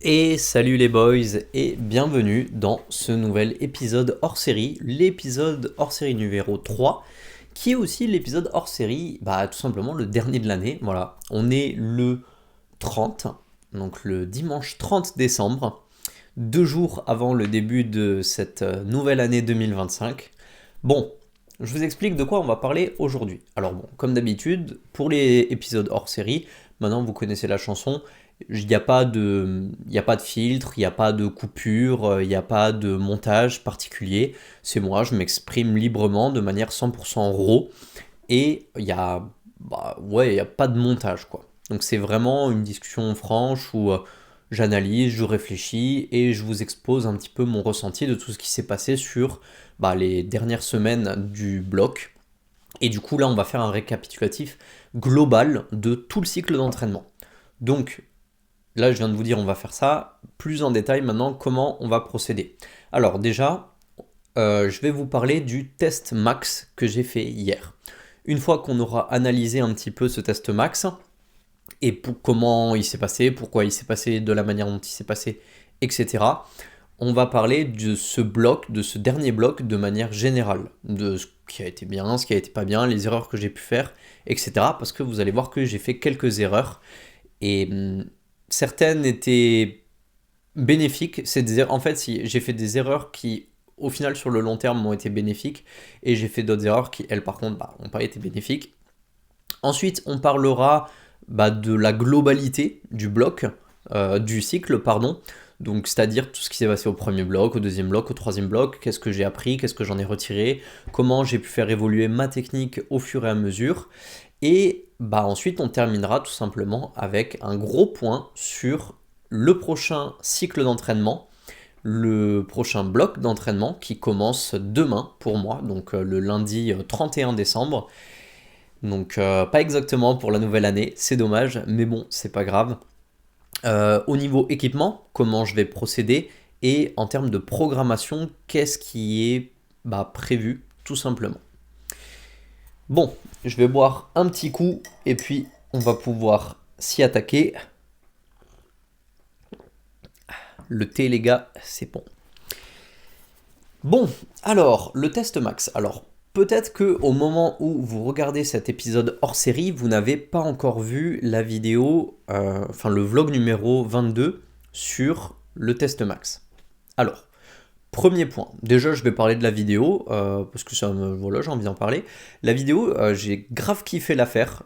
Et salut les boys et bienvenue dans ce nouvel épisode hors série, l'épisode hors série numéro 3, qui est aussi l'épisode hors série, tout simplement le dernier de l'année. Voilà, on est le 30, donc le dimanche 30 décembre, 2 jours avant le début de cette nouvelle année 2025. Bon, je vous explique de quoi on va parler aujourd'hui. Alors bon, comme d'habitude, pour les épisodes hors série, maintenant vous connaissez la chanson, il n'y a pas de filtre, il n'y a pas de coupure, il n'y a pas de montage particulier. C'est moi, je m'exprime librement de manière 100% raw et il y a pas de montage quoi. Donc c'est vraiment une discussion franche où j'analyse, je réfléchis et je vous expose un petit peu mon ressenti de tout ce qui s'est passé sur les dernières semaines du bloc. Et du coup là on va faire un récapitulatif global de tout le cycle d'entraînement. Donc là, je viens de vous dire, on va faire ça. Plus en détail maintenant, comment on va procéder. Alors déjà, je vais vous parler du test max que j'ai fait hier. Une fois qu'on aura analysé un petit peu ce test max, et comment il s'est passé, pourquoi il s'est passé, de la manière dont il s'est passé, etc., on va parler de ce bloc, de ce dernier bloc de manière générale, de ce qui a été bien, ce qui a été pas bien, les erreurs que j'ai pu faire, etc. Parce que vous allez voir que j'ai fait quelques erreurs et certaines étaient bénéfiques. En fait, si j'ai fait des erreurs qui, au final, sur le long terme, m'ont été bénéfiques, et j'ai fait d'autres erreurs qui, elles, par contre, n'ont pas été bénéfiques. Ensuite, on parlera de la globalité du bloc, du cycle, pardon. Donc, c'est-à-dire tout ce qui s'est passé au premier bloc, au deuxième bloc, au troisième bloc, qu'est-ce que j'ai appris, qu'est-ce que j'en ai retiré, comment j'ai pu faire évoluer ma technique au fur et à mesure. Et ensuite, on terminera tout simplement avec un gros point sur le prochain cycle d'entraînement, le prochain bloc d'entraînement qui commence demain pour moi, donc le lundi 31 décembre. Donc pas exactement pour la nouvelle année, c'est dommage, mais bon, c'est pas grave. Au niveau équipement, comment je vais procéder, et en termes de programmation, qu'est-ce qui est prévu tout simplement. Bon, je vais boire un petit coup et puis on va pouvoir s'y attaquer. Le thé, les gars, c'est bon. Bon, alors, le test max. Alors, peut-être que au moment où vous regardez cet épisode hors série, vous n'avez pas encore vu la vidéo, le vlog numéro 22 sur le test max. Alors, premier point, déjà je vais parler de la vidéo, parce que voilà, j'ai envie d'en parler. La vidéo, j'ai grave kiffé la faire.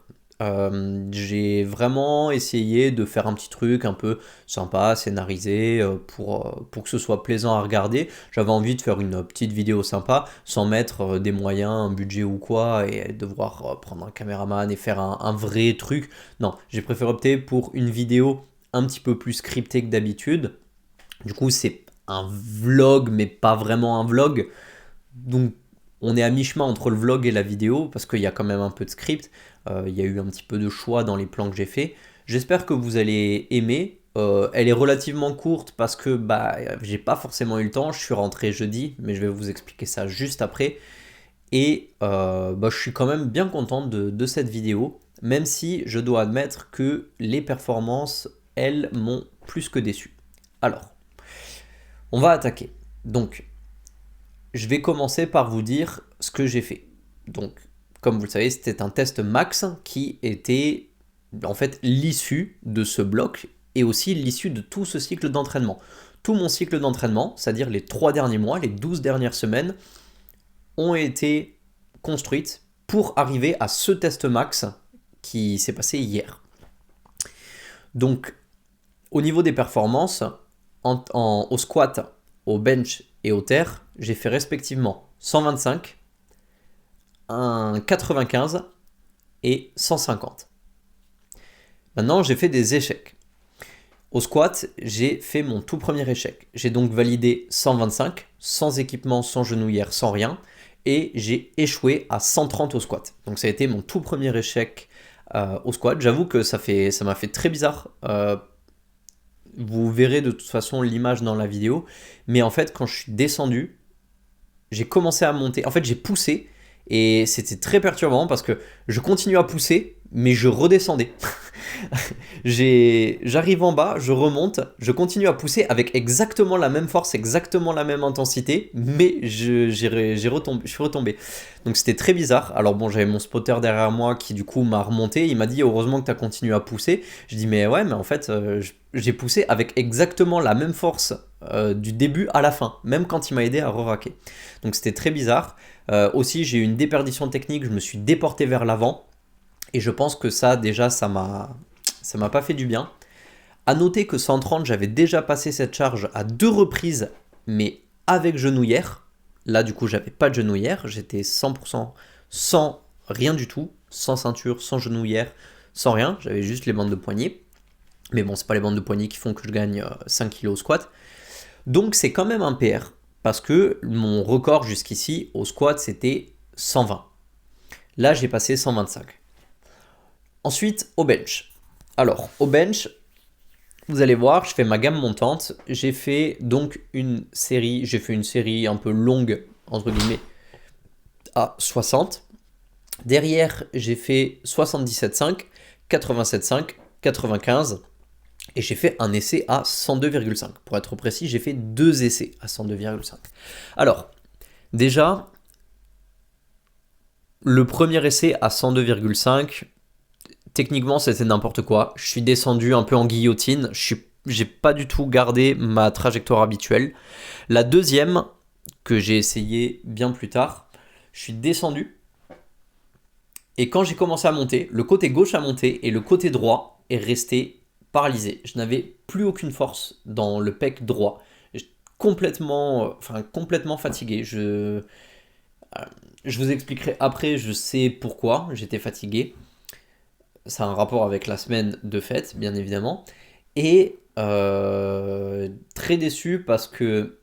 J'ai vraiment essayé de faire un petit truc un peu sympa, scénarisé, pour que ce soit plaisant à regarder. J'avais envie de faire une petite vidéo sympa, sans mettre des moyens, un budget ou quoi, et devoir prendre un caméraman et faire un vrai truc. Non, j'ai préféré opter pour une vidéo un petit peu plus scriptée que d'habitude. Du coup, c'est un vlog, mais pas vraiment un vlog. Donc, on est à mi-chemin entre le vlog et la vidéo, parce qu'il y a quand même un peu de script. Il y a eu un petit peu de choix dans les plans que j'ai fait. J'espère que vous allez aimer. Elle est relativement courte parce que j'ai pas forcément eu le temps. Je suis rentré jeudi, mais je vais vous expliquer ça juste après. Et je suis quand même bien content de cette vidéo, même si je dois admettre que les performances, elles, m'ont plus que déçu. Alors, on va attaquer. Donc, je vais commencer par vous dire ce que j'ai fait. Donc, comme vous le savez, c'était un test max qui était en fait l'issue de ce bloc et aussi l'issue de tout ce cycle d'entraînement. Tout mon cycle d'entraînement, c'est-à-dire les 3 derniers mois, les 12 dernières semaines, ont été construites pour arriver à ce test max qui s'est passé hier. Donc, au niveau des performances, au squat, au bench et au terre, j'ai fait respectivement 125, un 95 et 150. Maintenant, j'ai fait des échecs. Au squat, j'ai fait mon tout premier échec. J'ai donc validé 125, sans équipement, sans genouillère, sans rien, et j'ai échoué à 130 au squat. Donc ça a été mon tout premier échec au squat. J'avoue que ça m'a fait très bizarre. Vous verrez de toute façon l'image dans la vidéo. Mais en fait, quand je suis descendu, j'ai commencé à monter. En fait, j'ai poussé et c'était très perturbant parce que je continuais à pousser, mais je redescendais. J'arrive en bas, je remonte, je continue à pousser avec exactement la même force, exactement la même intensité, mais je suis retombé. Donc c'était très bizarre. Alors bon, j'avais mon spotter derrière moi qui du coup m'a remonté. Il m'a dit heureusement que tu as continué à pousser. Je dis mais ouais, mais en fait, j'ai poussé avec exactement la même force du début à la fin, même quand il m'a aidé à re-raquer. Donc c'était très bizarre. Aussi, j'ai eu une déperdition technique, je me suis déporté vers l'avant. Et je pense que ça, déjà, ça m'a pas fait du bien. À noter que 130, j'avais déjà passé cette charge à 2 reprises, mais avec genouillère. Là, du coup, j'avais pas de genouillère. J'étais 100% sans rien du tout, sans ceinture, sans genouillère, sans rien. J'avais juste les bandes de poignet. Mais bon, c'est pas les bandes de poignet qui font que je gagne 5 kg au squat. Donc, c'est quand même un PR. Parce que mon record jusqu'ici au squat, c'était 120. Là, j'ai passé 125. Ensuite, au bench. Alors, au bench, vous allez voir, je fais ma gamme montante. J'ai fait une série un peu longue, entre guillemets, à 60. Derrière, j'ai fait 77,5, 87,5, 95. Et j'ai fait un essai à 102,5. Pour être précis, j'ai fait 2 essais à 102,5. Alors, déjà, le premier essai à 102,5, techniquement, c'était n'importe quoi. Je suis descendu un peu en guillotine. J'ai pas du tout gardé ma trajectoire habituelle. La deuxième, que j'ai essayé bien plus tard, je suis descendu. Et quand j'ai commencé à monter, le côté gauche a monté et le côté droit est resté paralysé. Je n'avais plus aucune force dans le pec droit. Complètement fatigué. Je vous expliquerai après, je sais pourquoi j'étais fatigué. Ça a un rapport avec la semaine de fête, bien évidemment. Et très déçu parce que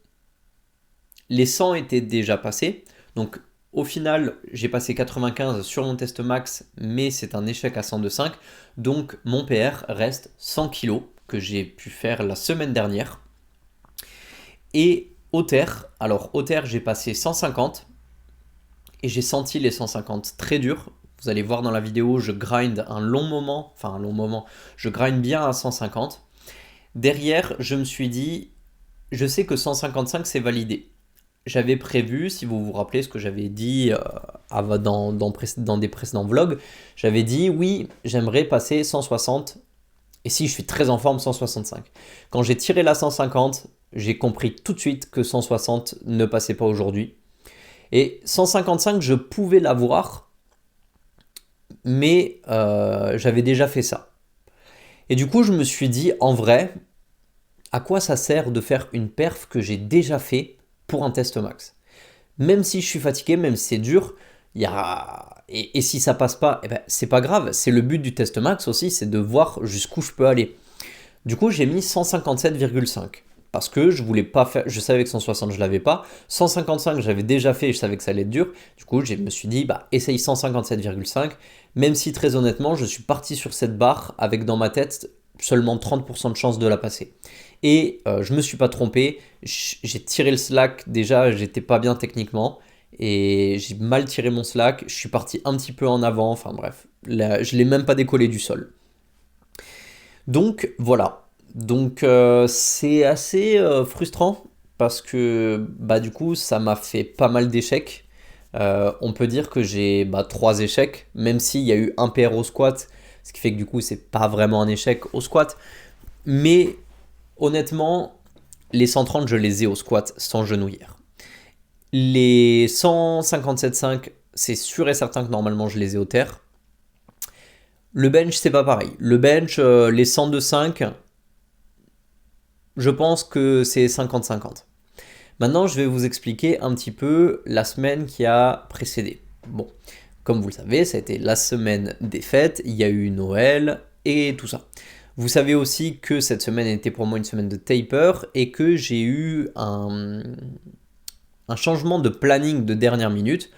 les 100 étaient déjà passés. Donc au final, j'ai passé 95 sur mon test max, mais c'est un échec à 102,5. Donc mon PR reste 100 kg que j'ai pu faire la semaine dernière. Et au terre, j'ai passé 150 et j'ai senti les 150 très durs. Vous allez voir dans la vidéo, je grind un long moment, je grind bien à 150. Derrière, je me suis dit, je sais que 155 c'est validé. J'avais prévu, si vous vous rappelez ce que j'avais dit dans des précédents vlogs, j'avais dit oui, j'aimerais passer 160 et si je suis très en forme, 165. Quand j'ai tiré la 150, j'ai compris tout de suite que 160 ne passait pas aujourd'hui. Et 155, je pouvais l'avoir, mais j'avais déjà fait ça. Et du coup, je me suis dit, en vrai, à quoi ça sert de faire une perf que j'ai déjà fait pour un test max? Même si je suis fatigué, même si c'est dur, et si ça passe pas, eh ben, c'est pas grave. C'est le but du test max aussi, c'est de voir jusqu'où je peux aller. Du coup, j'ai mis 157,5. Parce que je voulais pas faire, je savais que 160 je l'avais pas, 155 j'avais déjà fait et je savais que ça allait être dur, du coup je me suis dit essaye 157,5, même si très honnêtement je suis parti sur cette barre avec dans ma tête seulement 30% de chance de la passer. Et je me suis pas trompé, j'ai tiré le slack, déjà j'étais pas bien techniquement, et j'ai mal tiré mon slack, je suis parti un petit peu en avant, enfin bref, là, je l'ai même pas décollé du sol. Donc voilà. Donc c'est assez frustrant parce que du coup ça m'a fait pas mal d'échecs. On peut dire que j'ai 3 échecs, même s'il y a eu un PR au squat, ce qui fait que du coup c'est pas vraiment un échec au squat. Mais honnêtement, les 130 je les ai au squat sans genouillère. Les 157,5 c'est sûr et certain que normalement je les ai au terre. Le bench c'est pas pareil. Le bench, les 102,5... je pense que c'est 50-50. Maintenant, je vais vous expliquer un petit peu la semaine qui a précédé. Bon, comme vous le savez, ça a été la semaine des fêtes, il y a eu Noël et tout ça. Vous savez aussi que cette semaine était pour moi une semaine de taper et que j'ai eu un changement de planning de dernière minute.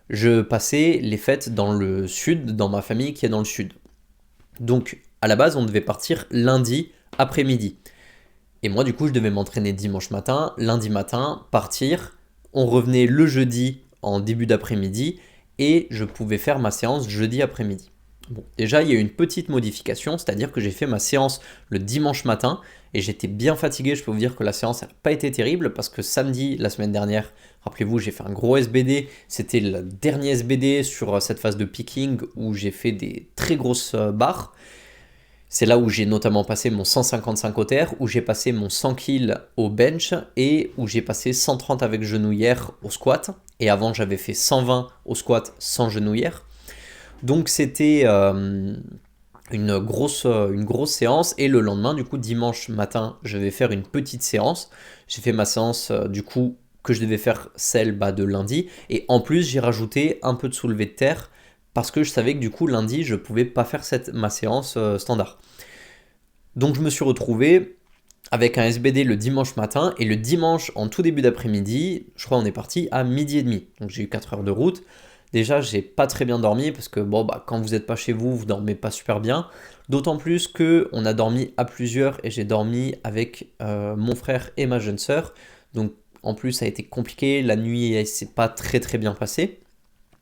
Je passais les fêtes dans le sud, dans ma famille qui est dans le sud. Donc, à la base, on devait partir lundi après-midi. Et moi, du coup, je devais m'entraîner dimanche matin, lundi matin, partir. On revenait le jeudi en début d'après-midi et je pouvais faire ma séance jeudi après-midi. Bon, déjà, il y a eu une petite modification, c'est-à-dire que j'ai fait ma séance le dimanche matin et j'étais bien fatigué. Je peux vous dire que la séance n'a pas été terrible parce que samedi, la semaine dernière, rappelez-vous, j'ai fait un gros SBD. C'était le dernier SBD sur cette phase de picking où j'ai fait des très grosses barres. C'est là où j'ai notamment passé mon 155 au terre, où j'ai passé mon 100 kills au bench et où j'ai passé 130 avec genouillère au squat. Et avant, j'avais fait 120 au squat sans genouillère. Donc c'était une grosse séance et le lendemain, du coup, dimanche matin, je vais faire une petite séance. J'ai fait ma séance, du coup, que je devais faire celle de lundi. Et en plus, j'ai rajouté un peu de soulevé de terre parce que je savais que du coup, lundi, je pouvais pas faire ma séance standard. Donc je me suis retrouvé avec un SBD le dimanche matin et le dimanche en tout début d'après-midi, je crois on est parti à midi et demi. Donc j'ai eu 4 heures de route. Déjà, j'ai pas très bien dormi parce que quand vous n'êtes pas chez vous, vous dormez pas super bien. D'autant plus que on a dormi à plusieurs et j'ai dormi avec mon frère et ma jeune sœur. Donc en plus, ça a été compliqué. La nuit, elle s'est pas très très bien passée.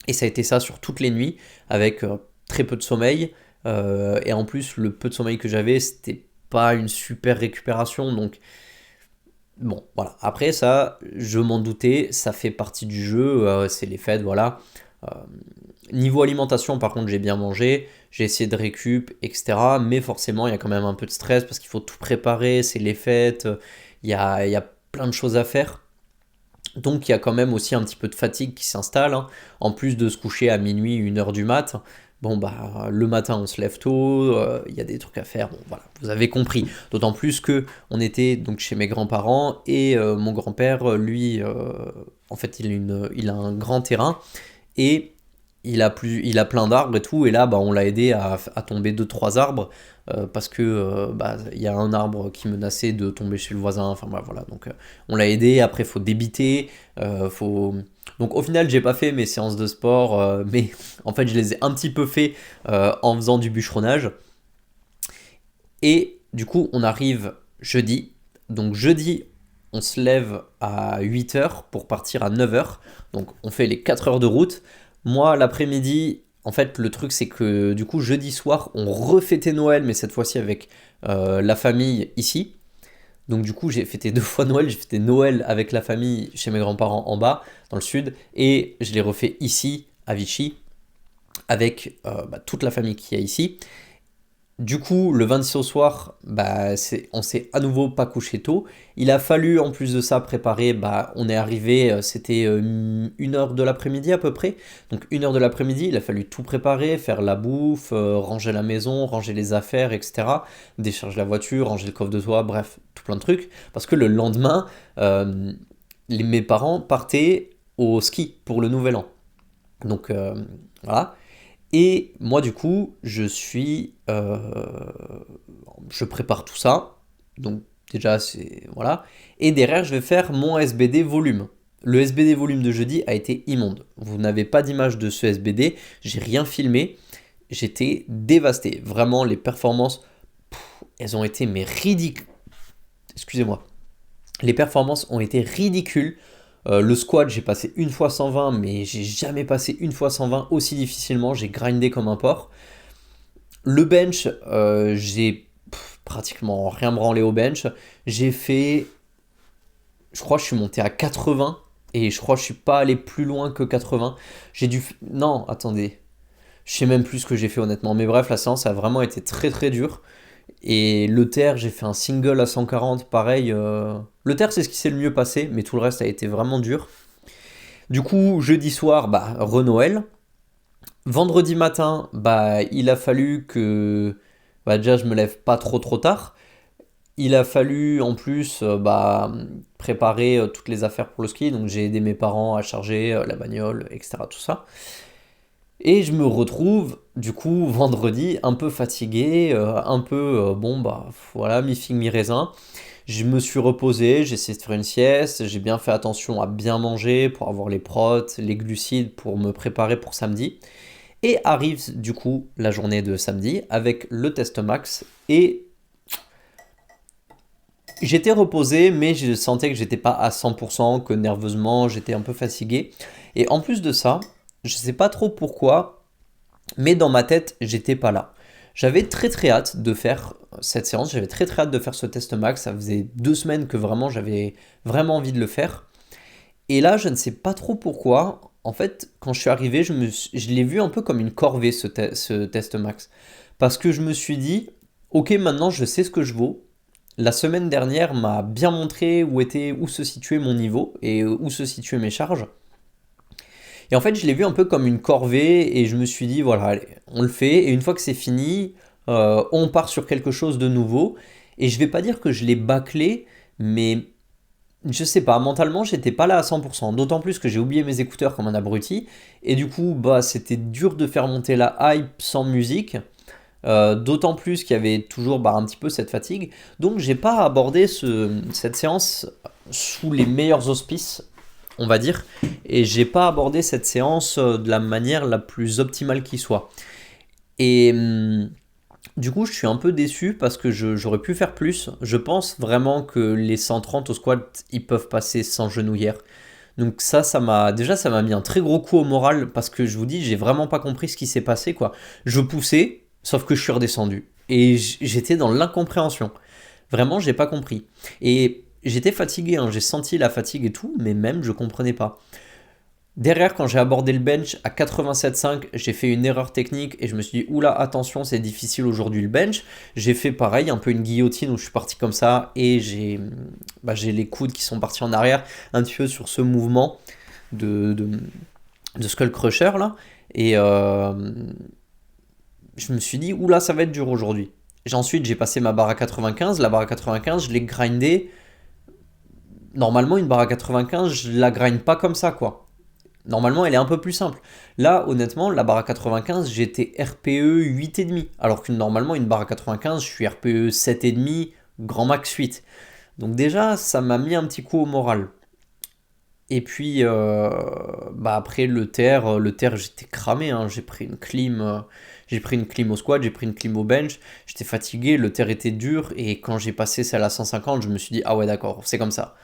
Et ça a été ça sur toutes les nuits avec très peu de sommeil. Et en plus, le peu de sommeil que j'avais, c'était pas une super récupération. Donc bon, voilà. Après ça, je m'en doutais, ça fait partie du jeu, c'est les fêtes, voilà. Euh, Niveau alimentation, par contre, j'ai bien mangé, j'ai essayé de récup, etc. Mais forcément, il y a quand même un peu de stress parce qu'il faut tout préparer, c'est les fêtes, il y a plein de choses à faire. Donc il y a quand même aussi un petit peu de fatigue qui s'installe, hein. En plus de se coucher à minuit, 1 heure du mat. Bon le matin on se lève tôt, il y a des trucs à faire, bon voilà, vous avez compris. D'autant plus que on était donc chez mes grands-parents et mon grand-père, lui, en fait il a un grand terrain et il a plein d'arbres et tout, et là on l'a aidé à tomber deux trois arbres parce que il y a un arbre qui menaçait de tomber chez le voisin, enfin voilà, donc on l'a aidé, après faut débiter, faut... Donc au final j'ai pas fait mes séances de sport, mais en fait je les ai un petit peu fait en faisant du bûcheronnage, et du coup on arrive jeudi, donc jeudi on se lève à 8 heures pour partir à 9 heures, donc on fait les 4 heures de route. Moi, l'après-midi, en fait, le truc, c'est que du coup, jeudi soir, on refêtait Noël, mais cette fois-ci avec la famille ici. Donc, du coup, j'ai fêté 2 fois Noël. J'ai fêté Noël avec la famille chez mes grands-parents en bas, dans le sud, et je l'ai refait ici, à Vichy, avec toute la famille qui est ici. Du coup, le 26 au soir, on s'est à nouveau pas couché tôt. Il a fallu, en plus de ça, préparer. On est arrivé, c'était 1 heure de l'après-midi à peu près. Donc 1 heure de l'après-midi, il a fallu tout préparer, faire la bouffe, ranger la maison, ranger les affaires, etc. Décharger la voiture, ranger le coffre de toit, bref, tout plein de trucs. Parce que le lendemain, mes parents partaient au ski pour le nouvel an. Donc voilà. Et moi, du coup, je prépare tout ça. Donc, déjà, c'est. Voilà. Et derrière, je vais faire mon SBD volume. Le SBD volume de jeudi a été immonde. Vous n'avez pas d'image de ce SBD. J'ai rien filmé. J'étais dévasté. Vraiment, les performances, elles ont été mais ridicules. Excusez-moi. Les performances ont été ridicules. Le squat, j'ai passé une fois 120, mais j'ai jamais passé une fois 120 aussi difficilement. J'ai grindé comme un porc. Le bench, j'ai pratiquement rien branlé au bench. J'ai fait, je crois que je suis monté à 80 et je crois que je suis pas allé plus loin que 80. Non, attendez. Je sais même plus ce que j'ai fait honnêtement. Mais bref, la séance a vraiment été très très dure. Et le terre, j'ai fait un single à 140, pareil. Le terre, c'est ce qui s'est le mieux passé, mais tout le reste a été vraiment dur. Du coup, jeudi soir, re-Noël. Vendredi matin, il a fallu que déjà je me lève pas trop trop tard. Il a fallu en plus préparer toutes les affaires pour le ski, donc j'ai aidé mes parents à charger la bagnole, etc. Tout ça. Et je me retrouve du coup vendredi un peu fatigué, un peu voilà, mi-figue mi-raisin. Je me suis reposé, j'ai essayé de faire une sieste, j'ai bien fait attention à bien manger pour avoir les protes, les glucides pour me préparer pour samedi. Et arrive du coup la journée de samedi avec le test max et j'étais reposé mais je sentais que j'étais pas à 100%, que nerveusement j'étais un peu fatigué. Et en plus de ça, je sais pas trop pourquoi, Mais dans ma tête, j'étais pas là. J'avais très très hâte de faire cette séance, j'avais très très hâte de faire ce test max. Ça faisait 2 semaines que vraiment j'avais vraiment envie de le faire. Et là, je ne sais pas trop pourquoi. En fait, quand je suis arrivé, je l'ai vu un peu comme une corvée ce test max. Parce que je me suis dit, ok, maintenant je sais ce que je vaux. La semaine dernière m'a bien montré où se situait mon niveau et où se situaient mes charges. Et en fait, je l'ai vu un peu comme une corvée et je me suis dit, voilà, allez, on le fait. Et une fois que c'est fini, on part sur quelque chose de nouveau. Et je vais pas dire que je l'ai bâclé, mais je sais pas, mentalement, j'étais pas là à 100%. D'autant plus que j'ai oublié mes écouteurs comme un abruti. Et du coup, bah, c'était dur de faire monter la hype sans musique. D'autant plus qu'il y avait toujours bah, un petit peu cette fatigue. Donc, j'ai pas abordé cette séance sous les meilleurs auspices, on va dire. Et j'ai pas abordé cette séance de la manière la plus optimale qui soit. Et du coup, je suis un peu déçu parce que j'aurais pu faire plus. Je pense vraiment que les 130 au squat, ils peuvent passer sans genouillère. Donc ça m'a mis un très gros coup au moral parce que je vous dis, j'ai vraiment pas compris ce qui s'est passé quoi. Je poussais, sauf que je suis redescendu et j'étais dans l'incompréhension. Vraiment, j'ai pas compris. Et j'étais fatigué, hein, j'ai senti la fatigue et tout, mais même je comprenais pas. Derrière, quand j'ai abordé le bench à 87,5, j'ai fait une erreur technique et je me suis dit, oula, attention, c'est difficile aujourd'hui le bench. J'ai fait pareil, un peu une guillotine où je suis parti comme ça et j'ai les coudes qui sont partis en arrière, un petit peu sur ce mouvement de, de, de Skull Crusher là. Et je me suis dit, oula, ça va être dur aujourd'hui. Ensuite, j'ai passé ma barre à 95. La barre à 95, je l'ai grindée. Normalement, une barre à 95, je la grind pas comme ça, quoi. Normalement, elle est un peu plus simple. Là, honnêtement, la barre à 95, j'étais RPE 8,5. Alors que normalement, une barre à 95, je suis RPE 7,5, grand max 8. Donc déjà, ça m'a mis un petit coup au moral. Et puis, bah après le terre, j'étais cramé, hein. J'ai pris une clim au squat, j'ai pris une clim au bench. J'étais fatigué, le terre était dur. Et quand j'ai passé celle à 150, je me suis dit, ah ouais, d'accord, c'est comme ça.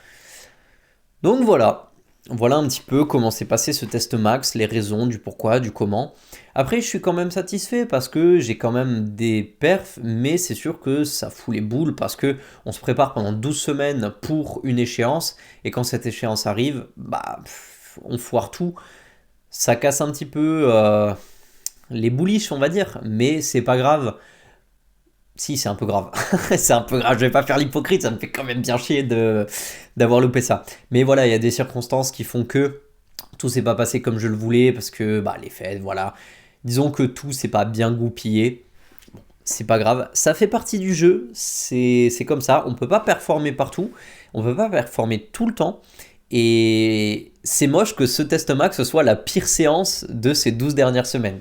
Donc voilà un petit peu comment s'est passé ce test max, les raisons du pourquoi, du comment. Après, je suis quand même satisfait parce que j'ai quand même des perfs, mais c'est sûr que ça fout les boules parce que on se prépare pendant 12 semaines pour une échéance et quand cette échéance arrive, bah on foire tout. Ça casse un petit peu les bouliches, on va dire, mais c'est pas grave. Si, c'est un peu grave. C'est un peu grave. Je vais pas faire l'hypocrite, ça me fait quand même bien chier d'avoir loupé ça. Mais voilà, il y a des circonstances qui font que tout s'est pas passé comme je le voulais parce que bah, les fêtes, voilà. Disons que tout s'est pas bien goupillé. C'est pas grave. Ça fait partie du jeu. C'est comme ça. On peut pas performer partout. On peut pas performer tout le temps. Et c'est moche que ce test max soit la pire séance de ces 12 dernières semaines.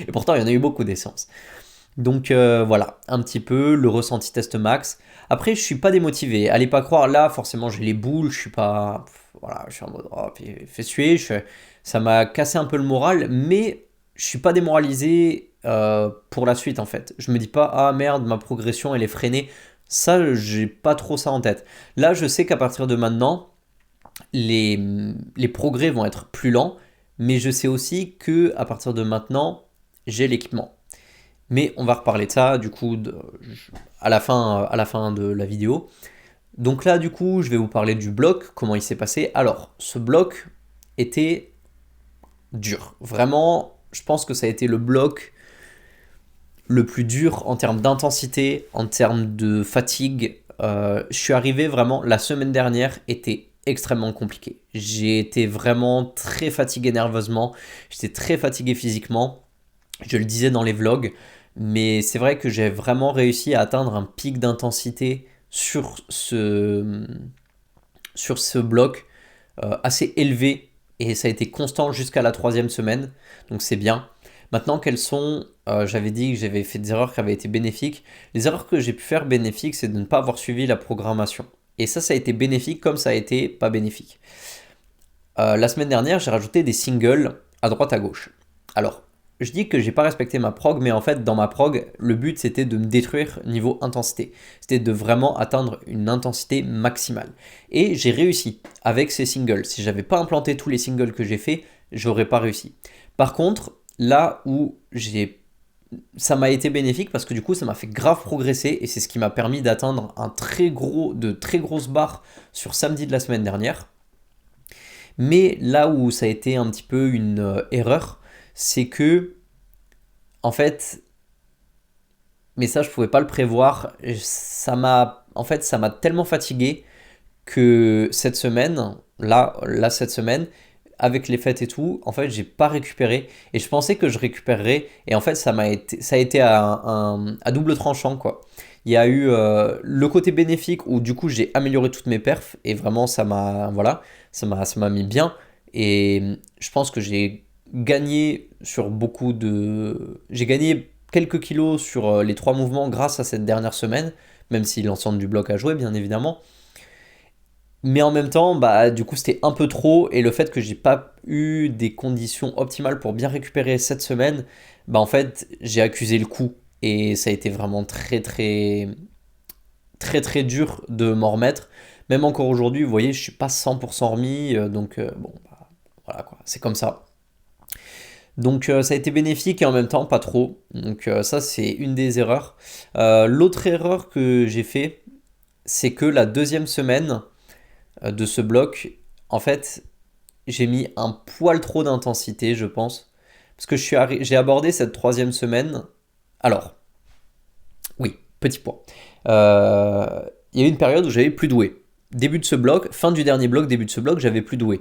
Et pourtant, il y en a eu beaucoup des séances. Donc voilà, un petit peu le ressenti test max. Après, je suis pas démotivé. Allez pas croire, là, forcément, j'ai les boules. Je suis pas. Voilà, je suis en mode. Oh, fait suer. Ça m'a cassé un peu le moral. Mais je suis pas démoralisé pour la suite, en fait. Je me dis pas, ah merde, ma progression, elle est freinée. Ça, j'ai pas trop ça en tête. Là, je sais qu'à partir de maintenant, les progrès vont être plus lents. Mais je sais aussi que à partir de maintenant, j'ai l'équipement. Mais on va reparler de ça du coup à la fin de la vidéo. Donc là du coup je vais vous parler du bloc, comment il s'est passé. Alors ce bloc était dur. Vraiment, je pense que ça a été le bloc le plus dur en termes d'intensité, en termes de fatigue. Je suis arrivé vraiment, la semaine dernière était extrêmement compliquée. J'ai été vraiment très fatigué nerveusement, j'étais très fatigué physiquement. Je le disais dans les vlogs, mais c'est vrai que j'ai vraiment réussi à atteindre un pic d'intensité sur ce bloc assez élevé et ça a été constant jusqu'à la 3e semaine, donc c'est bien. Maintenant, j'avais dit que j'avais fait des erreurs qui avaient été bénéfiques. Les erreurs que j'ai pu faire bénéfiques, c'est de ne pas avoir suivi la programmation. Et ça a été bénéfique comme ça a été pas bénéfique. La semaine dernière, j'ai rajouté des singles à droite à gauche. Alors, je dis que j'ai pas respecté ma prog, mais en fait, dans ma prog, le but c'était de me détruire niveau intensité. C'était de vraiment atteindre une intensité maximale. Et j'ai réussi avec ces singles. Si j'avais pas implanté tous les singles que j'ai fait, j'aurais pas réussi. Par contre, là où ça m'a été bénéfique parce que du coup ça m'a fait grave progresser et c'est ce qui m'a permis d'atteindre de très grosses barres sur samedi de la semaine dernière. Mais là où ça a été un petit peu une erreur, c'est que en fait, mais ça je pouvais pas le prévoir, ça m'a tellement fatigué que cette semaine, là cette semaine, avec les fêtes et tout, en fait, j'ai pas récupéré et je pensais que je récupérerais et en fait, ça a été à double tranchant quoi. Il y a eu le côté bénéfique où du coup j'ai amélioré toutes mes perfs et vraiment ça m'a mis bien et je pense que j'ai gagné quelques kilos sur les trois mouvements grâce à cette dernière semaine, même si l'ensemble du bloc a joué bien évidemment. Mais en même temps, bah, du coup, c'était un peu trop. Et le fait que j'ai pas eu des conditions optimales pour bien récupérer cette semaine, bah, en fait, j'ai accusé le coup. Et ça a été vraiment très dur de m'en remettre. Même encore aujourd'hui, vous voyez, je suis pas 100% remis. Bon, bah, voilà quoi, c'est comme ça. Donc ça a été bénéfique et en même temps pas trop. Donc ça, c'est une des erreurs. L'autre erreur que j'ai fait, c'est que la deuxième semaine, de ce bloc, en fait, j'ai mis un poil trop d'intensité, je pense. Parce que j'ai abordé cette troisième semaine. Alors, oui, petit point. Il y a eu une période où j'avais plus doué. Début de ce bloc, fin du dernier bloc, début de ce bloc, j'avais plus doué.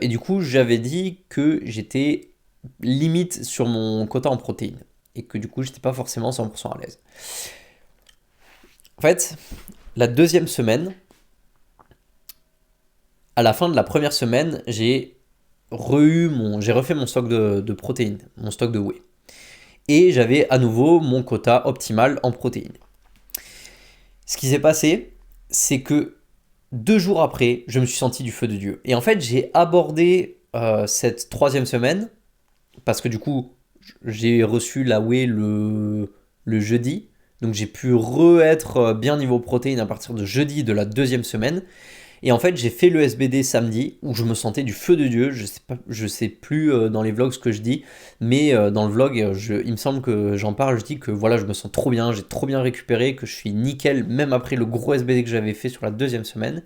Et du coup, j'avais dit que j'étais limite sur mon quota en protéines. Et que du coup, j'étais pas forcément 100% à l'aise. En fait, la deuxième semaine, à la fin de la première semaine, j'ai refait mon stock de protéines, mon stock de whey. Et j'avais à nouveau mon quota optimal en protéines. Ce qui s'est passé, c'est que 2 jours après, je me suis senti du feu de Dieu. Et en fait, j'ai abordé cette troisième semaine, parce que du coup, j'ai reçu la whey le jeudi. Donc j'ai pu re-être bien niveau protéines à partir de jeudi de la deuxième semaine. Et en fait, j'ai fait le SBD samedi où je me sentais du feu de Dieu. Je sais plus dans les vlogs ce que je dis, mais dans le vlog, il me semble que j'en parle. Je dis que voilà, je me sens trop bien, j'ai trop bien récupéré, que je suis nickel, même après le gros SBD que j'avais fait sur la deuxième semaine.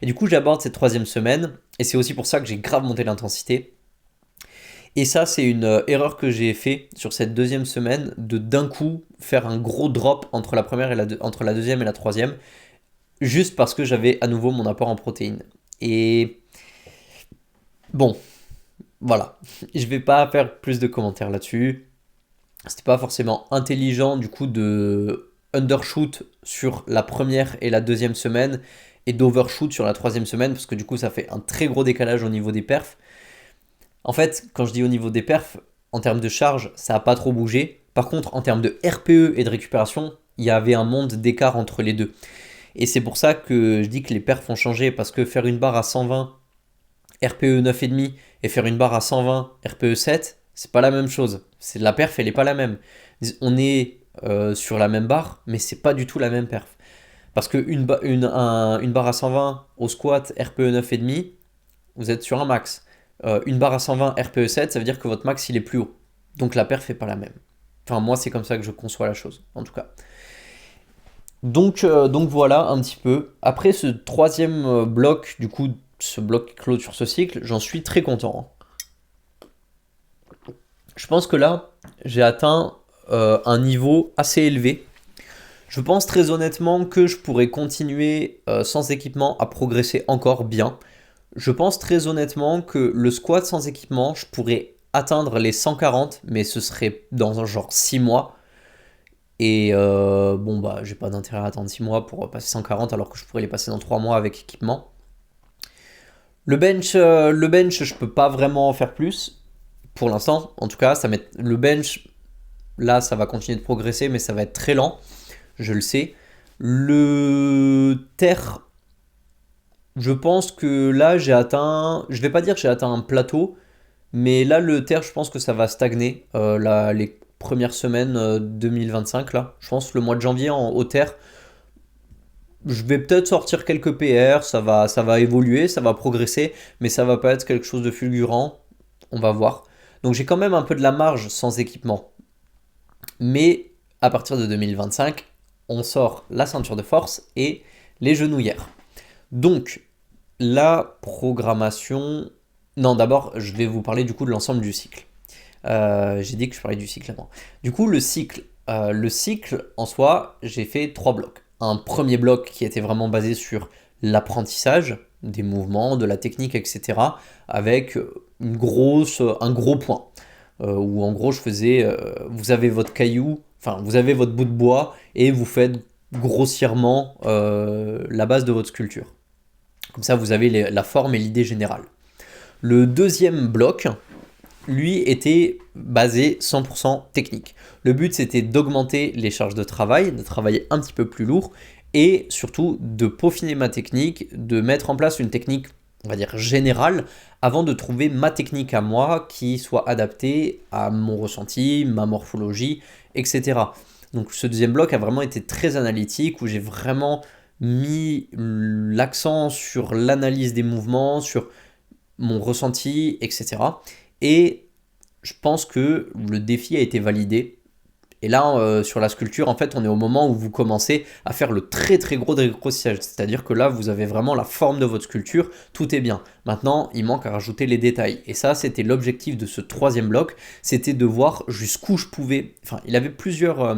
Et du coup, j'aborde cette troisième semaine, et c'est aussi pour ça que j'ai grave monté l'intensité. Et ça, c'est une erreur que j'ai fait sur cette deuxième semaine, de d'un coup faire un gros drop entre la première et entre la deuxième et la troisième juste parce que j'avais à nouveau mon apport en protéines. Et bon, voilà. Je vais pas faire plus de commentaires là-dessus. C'était pas forcément intelligent du coup de undershoot sur la première et la deuxième semaine et d'overshoot sur la troisième semaine parce que du coup ça fait un très gros décalage au niveau des perfs. En fait, quand je dis au niveau des perfs, en termes de charge, ça a pas trop bougé. Par contre, en termes de RPE et de récupération, il y avait un monde d'écart entre les deux. Et c'est pour ça que je dis que les perfs ont changé, parce que faire une barre à 120 RPE 9,5 et faire une barre à 120 RPE 7, c'est pas la même chose. La perf, elle est pas la même. On est sur la même barre, mais c'est pas du tout la même perf. Parce qu'une une barre à 120 au squat RPE 9,5, vous êtes sur un max. Une barre à 120 RPE 7, ça veut dire que votre max il est plus haut. Donc la perf est pas la même. Enfin, moi, c'est comme ça que je conçois la chose, en tout cas. Donc voilà un petit peu. Après ce troisième bloc, du coup, ce bloc clôture ce cycle, j'en suis très content. Je pense que là, j'ai atteint un niveau assez élevé. Je pense très honnêtement que je pourrais continuer sans équipement à progresser encore bien. Je pense très honnêtement que le squat sans équipement, je pourrais atteindre les 140, mais ce serait dans un genre 6 mois. Et bon, bah, j'ai pas d'intérêt à attendre 6 mois pour passer 140 alors que je pourrais les passer dans 3 mois avec équipement. Le bench, je peux pas vraiment en faire plus. Pour l'instant, en tout cas, le bench, là, ça va continuer de progresser, mais ça va être très lent. Je le sais. Le terre, je pense que là, je vais pas dire que j'ai atteint un plateau, mais là, le terre, je pense que ça va stagner. Les premières semaines 2025 là. Je pense le mois de janvier au terre, je vais peut-être sortir quelques PR, ça va évoluer, ça va progresser, mais ça va pas être quelque chose de fulgurant. On va voir. Donc j'ai quand même un peu de la marge sans équipement. Mais à partir de 2025, on sort la ceinture de force et les genouillères. Donc la programmation... Non, d'abord, je vais vous parler du coup de l'ensemble du cycle. J'ai dit que je parlais du cycle avant. Du coup, le cycle en soi, j'ai fait 3 blocs. Un premier bloc qui était vraiment basé sur l'apprentissage des mouvements, de la technique, etc. avec un gros point. Où en gros, je faisais, vous avez votre caillou, enfin, vous avez votre bout de bois et vous faites grossièrement la base de votre sculpture. Comme ça, vous avez la forme et l'idée générale. Le deuxième bloc, lui, était basé 100% technique. Le but, c'était d'augmenter les charges de travail, de travailler un petit peu plus lourd et surtout de peaufiner ma technique, de mettre en place une technique, on va dire, générale avant de trouver ma technique à moi qui soit adaptée à mon ressenti, ma morphologie, etc. Donc ce deuxième bloc a vraiment été très analytique où j'ai vraiment mis l'accent sur l'analyse des mouvements, sur mon ressenti, etc. Et je pense que le défi a été validé. Et là, sur la sculpture, en fait, on est au moment où vous commencez à faire le très très gros décrochage. C'est-à-dire que là, vous avez vraiment la forme de votre sculpture, tout est bien. Maintenant, il manque à rajouter les détails. Et ça, c'était l'objectif de ce troisième bloc, c'était de voir jusqu'où je pouvais... Enfin, il avait plusieurs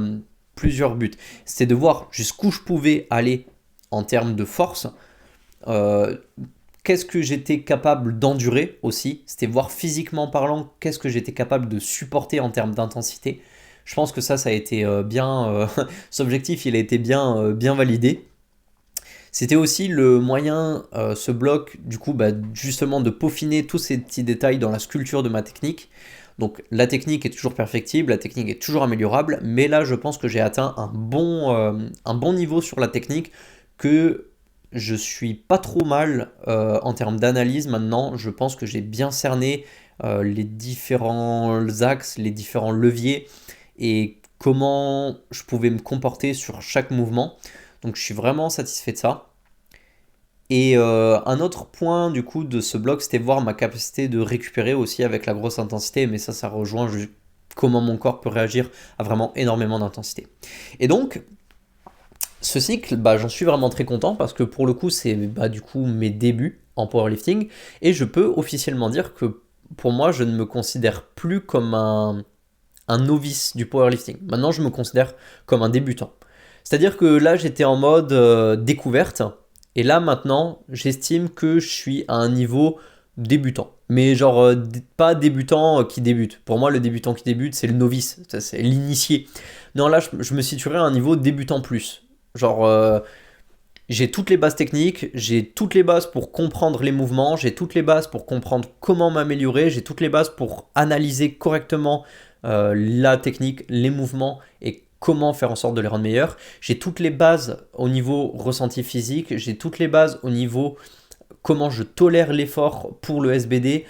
buts. C'était de voir jusqu'où je pouvais aller en termes de force, qu'est-ce que j'étais capable d'endurer aussi, c'était voir physiquement parlant qu'est-ce que j'étais capable de supporter en termes d'intensité. Je pense que ça a été bien, cet objectif il a été bien validé. C'était aussi le moyen, ce bloc, du coup, justement de peaufiner tous ces petits détails dans la sculpture de ma technique. Donc la technique est toujours perfectible, la technique est toujours améliorable, mais là je pense que j'ai atteint un bon niveau sur la technique, que je suis pas trop mal en termes d'analyse maintenant. Je pense que j'ai bien cerné les différents axes, les différents leviers et comment je pouvais me comporter sur chaque mouvement. Donc je suis vraiment satisfait de ça. Et un autre point du coup de ce bloc, c'était voir ma capacité de récupérer aussi avec la grosse intensité, mais ça rejoint comment mon corps peut réagir à vraiment énormément d'intensité. Et donc, ce cycle, j'en suis vraiment très content parce que pour le coup, c'est du coup mes débuts en powerlifting et je peux officiellement dire que pour moi, je ne me considère plus comme un novice du powerlifting. Maintenant, je me considère comme un débutant. C'est-à-dire que là, j'étais en mode découverte et là, maintenant, j'estime que je suis à un niveau débutant. Mais genre, pas débutant qui débute. Pour moi, le débutant qui débute, c'est le novice, c'est l'initié. Non, là, je me situerais à un niveau débutant plus. Genre, j'ai toutes les bases techniques, j'ai toutes les bases pour comprendre les mouvements, j'ai toutes les bases pour comprendre comment m'améliorer, j'ai toutes les bases pour analyser correctement la technique, les mouvements et comment faire en sorte de les rendre meilleurs. J'ai toutes les bases au niveau ressenti physique, j'ai toutes les bases au niveau comment je tolère l'effort pour le SBD.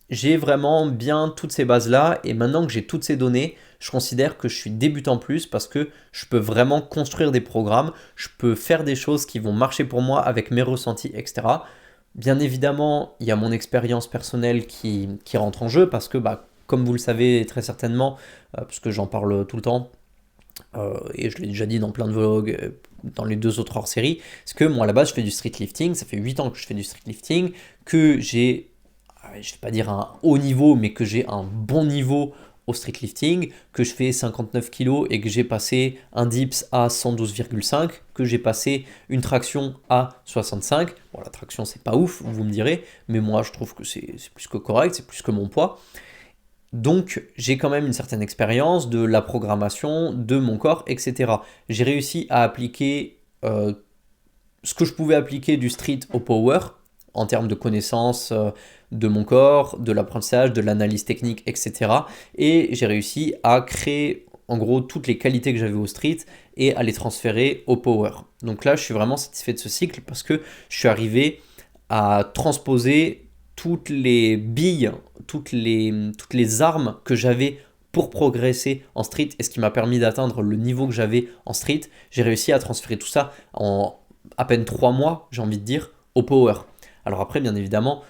J'ai vraiment bien toutes ces bases-là et maintenant que j'ai toutes ces données, je considère que je suis débutant plus parce que je peux vraiment construire des programmes, je peux faire des choses qui vont marcher pour moi avec mes ressentis, etc. Bien évidemment, il y a mon expérience personnelle qui rentre en jeu parce que, comme vous le savez très certainement, parce que j'en parle tout le temps, et je l'ai déjà dit dans plein de vlogs, dans les 2 autres hors-série, c'est que moi à la base je fais du street lifting, ça fait 8 ans que je fais du street lifting, que j'ai, je ne vais pas dire un haut niveau, mais que j'ai un bon niveau au street lifting, que je fais 59 kg et que j'ai passé un dips à 112,5, que j'ai passé une traction à 65. Bon, la traction c'est pas ouf, vous me direz, mais moi je trouve que c'est plus que correct, c'est plus que mon poids. Donc j'ai quand même une certaine expérience de la programmation de mon corps, etc. J'ai réussi à appliquer ce que je pouvais appliquer du street au power en termes de connaissances de mon corps, de l'apprentissage, de l'analyse technique, etc. Et j'ai réussi à créer en gros toutes les qualités que j'avais au street et à les transférer au power. Donc là, je suis vraiment satisfait de ce cycle parce que je suis arrivé à transposer toutes les billes, toutes les armes que j'avais pour progresser en street et ce qui m'a permis d'atteindre le niveau que j'avais en street. J'ai réussi à transférer tout ça en à peine 3 mois, j'ai envie de dire, au power. Alors après, bien évidemment,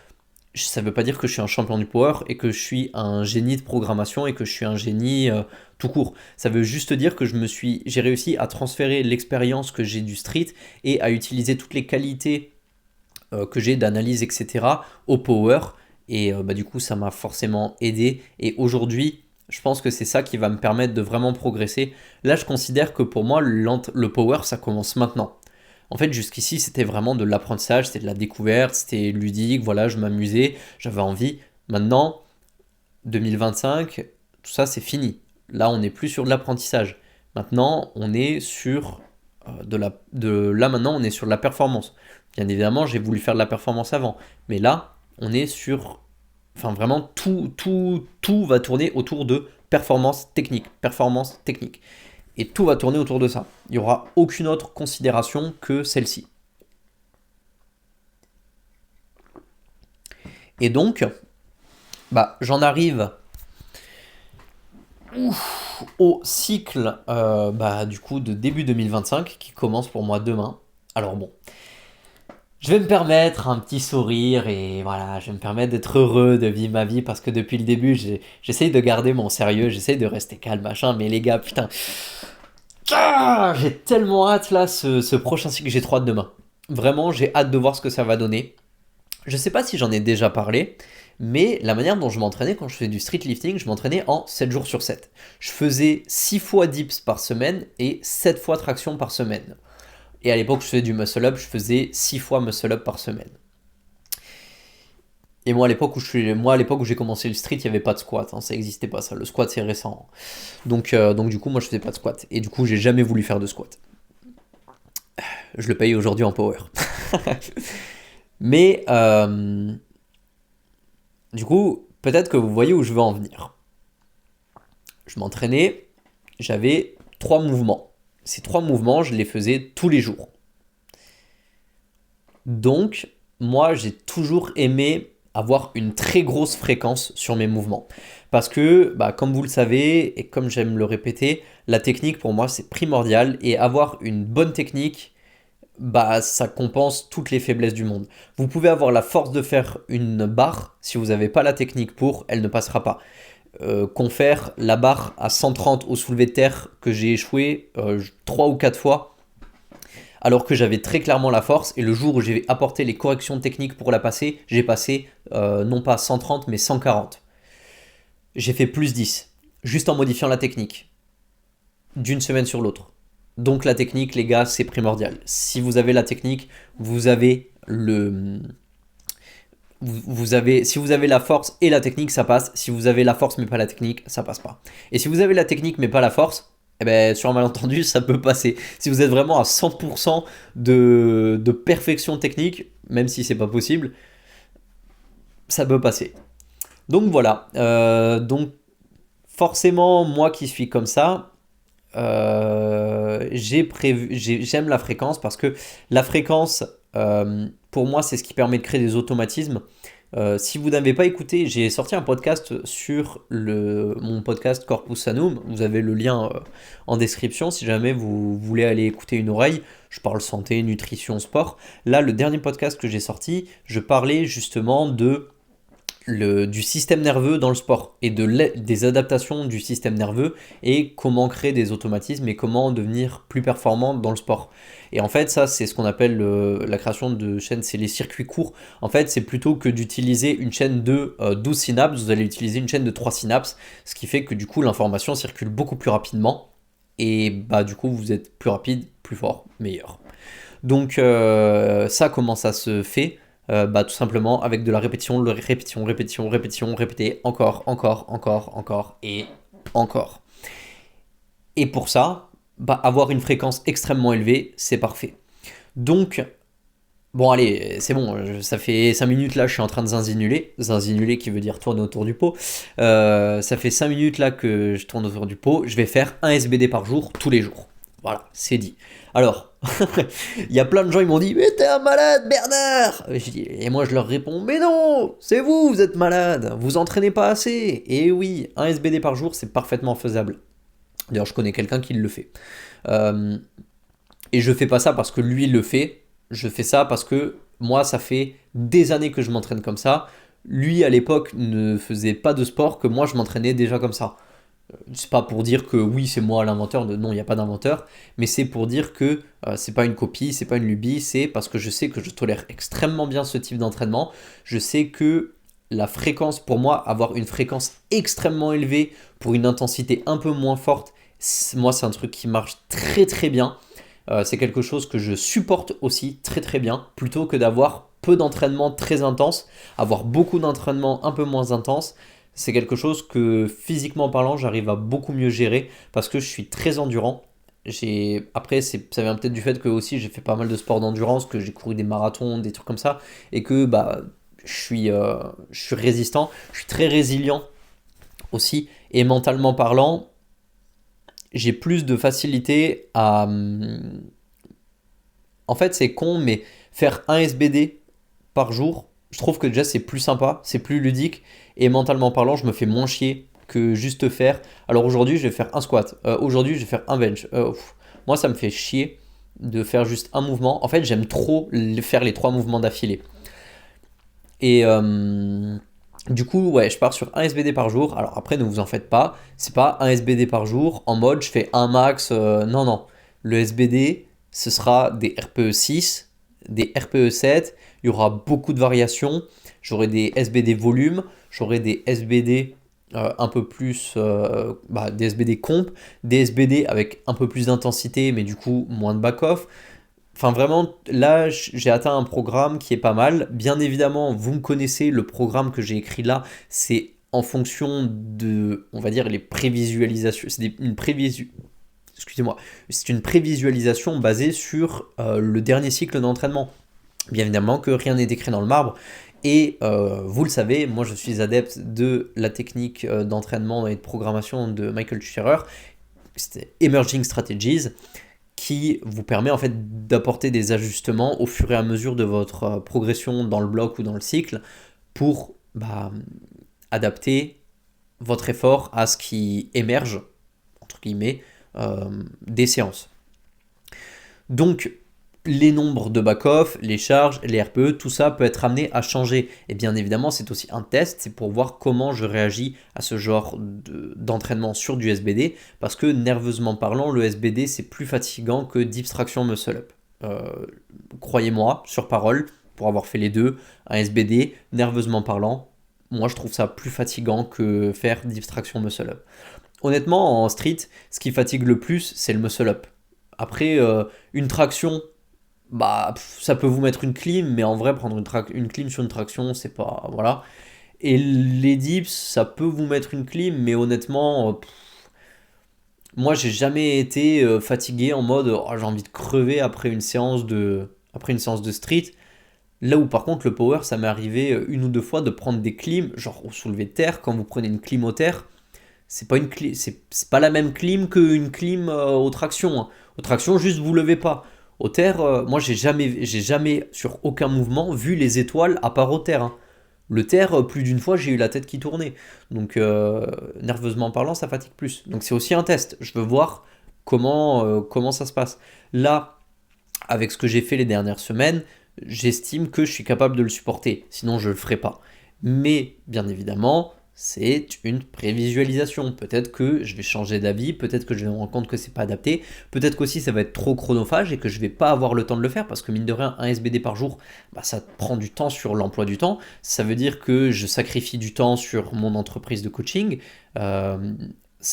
ça veut pas dire que je suis un champion du power et que je suis un génie de programmation et que je suis un génie tout court. Ça veut juste dire que j'ai réussi à transférer l'expérience que j'ai du street et à utiliser toutes les qualités que j'ai d'analyse, etc. au power. Et du coup, ça m'a forcément aidé. Et aujourd'hui, je pense que c'est ça qui va me permettre de vraiment progresser. Là, je considère que pour moi, le power, ça commence maintenant. En fait, jusqu'ici, c'était vraiment de l'apprentissage, c'était de la découverte, c'était ludique, voilà, je m'amusais, j'avais envie. Maintenant, 2025, tout ça, c'est fini. Là, on n'est plus sur de l'apprentissage. Maintenant, on est sur là maintenant, on est sur de la performance. Bien évidemment, j'ai voulu faire de la performance avant, mais là, on est sur, enfin vraiment, tout va tourner autour de performance technique, performance technique. Et tout va tourner autour de ça. Il n'y aura aucune autre considération que celle-ci. Et donc, j'en arrive au cycle du coup de début 2025 qui commence pour moi demain. Alors bon, je vais me permettre un petit sourire et voilà, je vais me permettre d'être heureux de vivre ma vie parce que depuis le début, j'essaye de garder mon sérieux, j'essaye de rester calme, machin, mais les gars, putain, j'ai tellement hâte là, ce prochain cycle, j'ai trop hâte demain. Vraiment, j'ai hâte de voir ce que ça va donner. Je sais pas si j'en ai déjà parlé, mais la manière dont je m'entraînais quand je faisais du street lifting, je m'entraînais en 7 jours sur 7. Je faisais 6 fois dips par semaine et 7 fois traction par semaine. Et à l'époque, je faisais du muscle up, je faisais 6 fois muscle up par semaine. Et moi, à l'époque où j'ai commencé le street, il n'y avait pas de squat, hein, ça n'existait pas ça. Le squat, c'est récent. Donc du coup, moi, je faisais pas de squat. Et du coup, j'ai jamais voulu faire de squat. Je le paye aujourd'hui en power. Mais du coup, peut-être que vous voyez où je veux en venir. Je m'entraînais, j'avais 3 mouvements. Ces 3 mouvements, je les faisais tous les jours. Donc, moi, j'ai toujours aimé avoir une très grosse fréquence sur mes mouvements. Parce que, comme vous le savez, et comme j'aime le répéter, la technique pour moi c'est primordial et avoir une bonne technique, ça compense toutes les faiblesses du monde. Vous pouvez avoir la force de faire une barre, si vous n'avez pas la technique pour, elle ne passera pas. Confère la barre à 130 au soulevé de terre que j'ai échoué 3 ou 4 fois alors que j'avais très clairement la force, et le jour où j'ai apporté les corrections techniques pour la passer, j'ai passé non pas 130 mais 140. J'ai fait plus 10, juste en modifiant la technique, d'une semaine sur l'autre. Donc la technique, les gars, c'est primordial. Si vous avez la technique, vous avez si vous avez la force et la technique, ça passe. Si vous avez la force mais pas la technique, ça passe pas. Et si vous avez la technique mais pas la force, sur un malentendu, ça peut passer. Si vous êtes vraiment à 100% de perfection technique, même si c'est pas possible, ça peut passer. Donc voilà. Donc forcément, moi qui suis comme ça, j'aime la fréquence parce que la fréquence, pour moi, c'est ce qui permet de créer des automatismes. Si vous n'avez pas écouté, j'ai sorti un podcast sur mon podcast Corpus Sanum. Vous avez le lien en description si jamais vous voulez aller écouter une oreille. Je parle santé, nutrition, sport. Là, le dernier podcast que j'ai sorti, je parlais justement du système nerveux dans le sport et des adaptations du système nerveux et comment créer des automatismes et comment devenir plus performant dans le sport. Et en fait, ça, c'est ce qu'on appelle la création de chaînes, c'est les circuits courts. En fait, c'est plutôt que d'utiliser une chaîne de 12 synapses, vous allez utiliser une chaîne de 3 synapses, ce qui fait que du coup, l'information circule beaucoup plus rapidement et du coup, vous êtes plus rapide, plus fort, meilleur. Donc, ça, comment ça se fait ? Tout simplement avec de la répétition, répéter encore et encore. Et pour ça, avoir une fréquence extrêmement élevée, c'est parfait. Donc, bon allez, c'est bon, ça fait 5 minutes là, je suis en train de zinzinuler qui veut dire tourner autour du pot. Ça fait 5 minutes là que je tourne autour du pot, je vais faire un SBD par jour, tous les jours. Voilà, c'est dit. Alors, il y a plein de gens, ils m'ont dit « Mais t'es un malade, Bernard !» Et moi, je leur réponds « Mais non, c'est vous, vous êtes malade, vous entraînez pas assez !» Et oui, un SBD par jour, c'est parfaitement faisable. D'ailleurs, je connais quelqu'un qui le fait. Et je fais pas ça parce que lui le fait, je fais ça parce que moi, ça fait des années que je m'entraîne comme ça. lui à l'époque ne faisait pas de sport, que moi je m'entraînais déjà comme ça. C'est pas pour dire que oui, c'est moi l'inventeur, non, il n'y a pas d'inventeur, mais c'est pour dire que c'est pas une copie, c'est pas une lubie, c'est parce que je sais que je tolère extrêmement bien ce type d'entraînement. Je sais que la fréquence, pour moi, avoir une fréquence extrêmement élevée pour une intensité un peu moins forte, moi, c'est un truc qui marche très très bien. C'est quelque chose que je supporte aussi très très bien, plutôt que d'avoir peu d'entraînement très intense, avoir beaucoup d'entraînement un peu moins intense. C'est quelque chose que physiquement parlant, j'arrive à beaucoup mieux gérer parce que je suis très endurant. Après, ça vient peut-être du fait que aussi j'ai fait pas mal de sports d'endurance, que j'ai couru des marathons, des trucs comme ça, et que bah, je suis résistant, je suis très résilient aussi, et mentalement parlant, j'ai plus de facilité à... En fait, c'est con, mais faire un SBD par jour, je trouve que déjà c'est plus sympa, c'est plus ludique, et mentalement parlant, je me fais moins chier que juste faire. Alors aujourd'hui, je vais faire un squat, aujourd'hui, je vais faire un bench. Moi, ça me fait chier de faire juste un mouvement. En fait, j'aime trop faire les trois mouvements d'affilée. Et du coup, ouais, je pars sur un SBD par jour. Alors après, ne vous en faites pas, c'est pas un SBD par jour en mode je fais un max. Non, non. Le SBD, ce sera des RPE 6, des RPE 7. Il y aura beaucoup de variations. J'aurai des SBD volume, j'aurai des SBD un peu plus, des SBD comp, des SBD avec un peu plus d'intensité, mais du coup moins de back-off. Enfin, vraiment, là, j'ai atteint un programme qui est pas mal. Bien évidemment, vous me connaissez, le programme que j'ai écrit là, c'est en fonction de, on va dire, les prévisualisations. Excusez-moi, c'est une prévisualisation basée sur le dernier cycle d'entraînement. Bien évidemment que rien n'est écrit dans le marbre. Et vous le savez, moi je suis adepte de la technique d'entraînement et de programmation de Michael Scherer, c'était Emerging Strategies, qui vous permet en fait d'apporter des ajustements au fur et à mesure de votre progression dans le bloc ou dans le cycle pour adapter votre effort à ce qui émerge, entre guillemets, des séances. Donc, les nombres de back-off, les charges, les RPE, tout ça peut être amené à changer. Et bien évidemment, c'est aussi un test, c'est pour voir comment je réagis à ce genre d'entraînement sur du SBD, parce que nerveusement parlant, le SBD, c'est plus fatigant que Deep Traction Muscle Up. Croyez-moi, sur parole, pour avoir fait les deux, un SBD, nerveusement parlant, moi je trouve ça plus fatigant que faire Deep Traction Muscle Up. Honnêtement, en street, ce qui fatigue le plus, c'est le muscle up. Après, une traction, ça peut vous mettre une clim, mais en vrai, prendre une clim sur une traction, c'est pas. Voilà. Et les dips, ça peut vous mettre une clim, mais honnêtement, moi, j'ai jamais été fatigué en mode oh, j'ai envie de crever après une séance de street. Là où par contre, le power, ça m'est arrivé une ou deux fois de prendre des clims, genre au soulevé de terre, quand vous prenez une clim au terre. C'est pas la même clim qu'une clim aux tractions, hein. Aux tractions, juste vous levez pas. Au terre, moi j'ai jamais sur aucun mouvement vu les étoiles à part au terre, hein. Le terre, plus d'une fois, j'ai eu la tête qui tournait. Donc nerveusement parlant, ça fatigue plus. Donc c'est aussi un test. Je veux voir comment ça se passe. Là, avec ce que j'ai fait les dernières semaines, j'estime que je suis capable de le supporter. Sinon, je le ferai pas. Mais bien évidemment, c'est une prévisualisation. Peut-être que je vais changer d'avis, peut-être que je vais me rendre compte que c'est pas adapté, peut-être qu'aussi ça va être trop chronophage et que je vais pas avoir le temps de le faire parce que mine de rien, un SBD par jour, ça prend du temps sur l'emploi du temps. Ça veut dire que je sacrifie du temps sur mon entreprise de coaching. Ça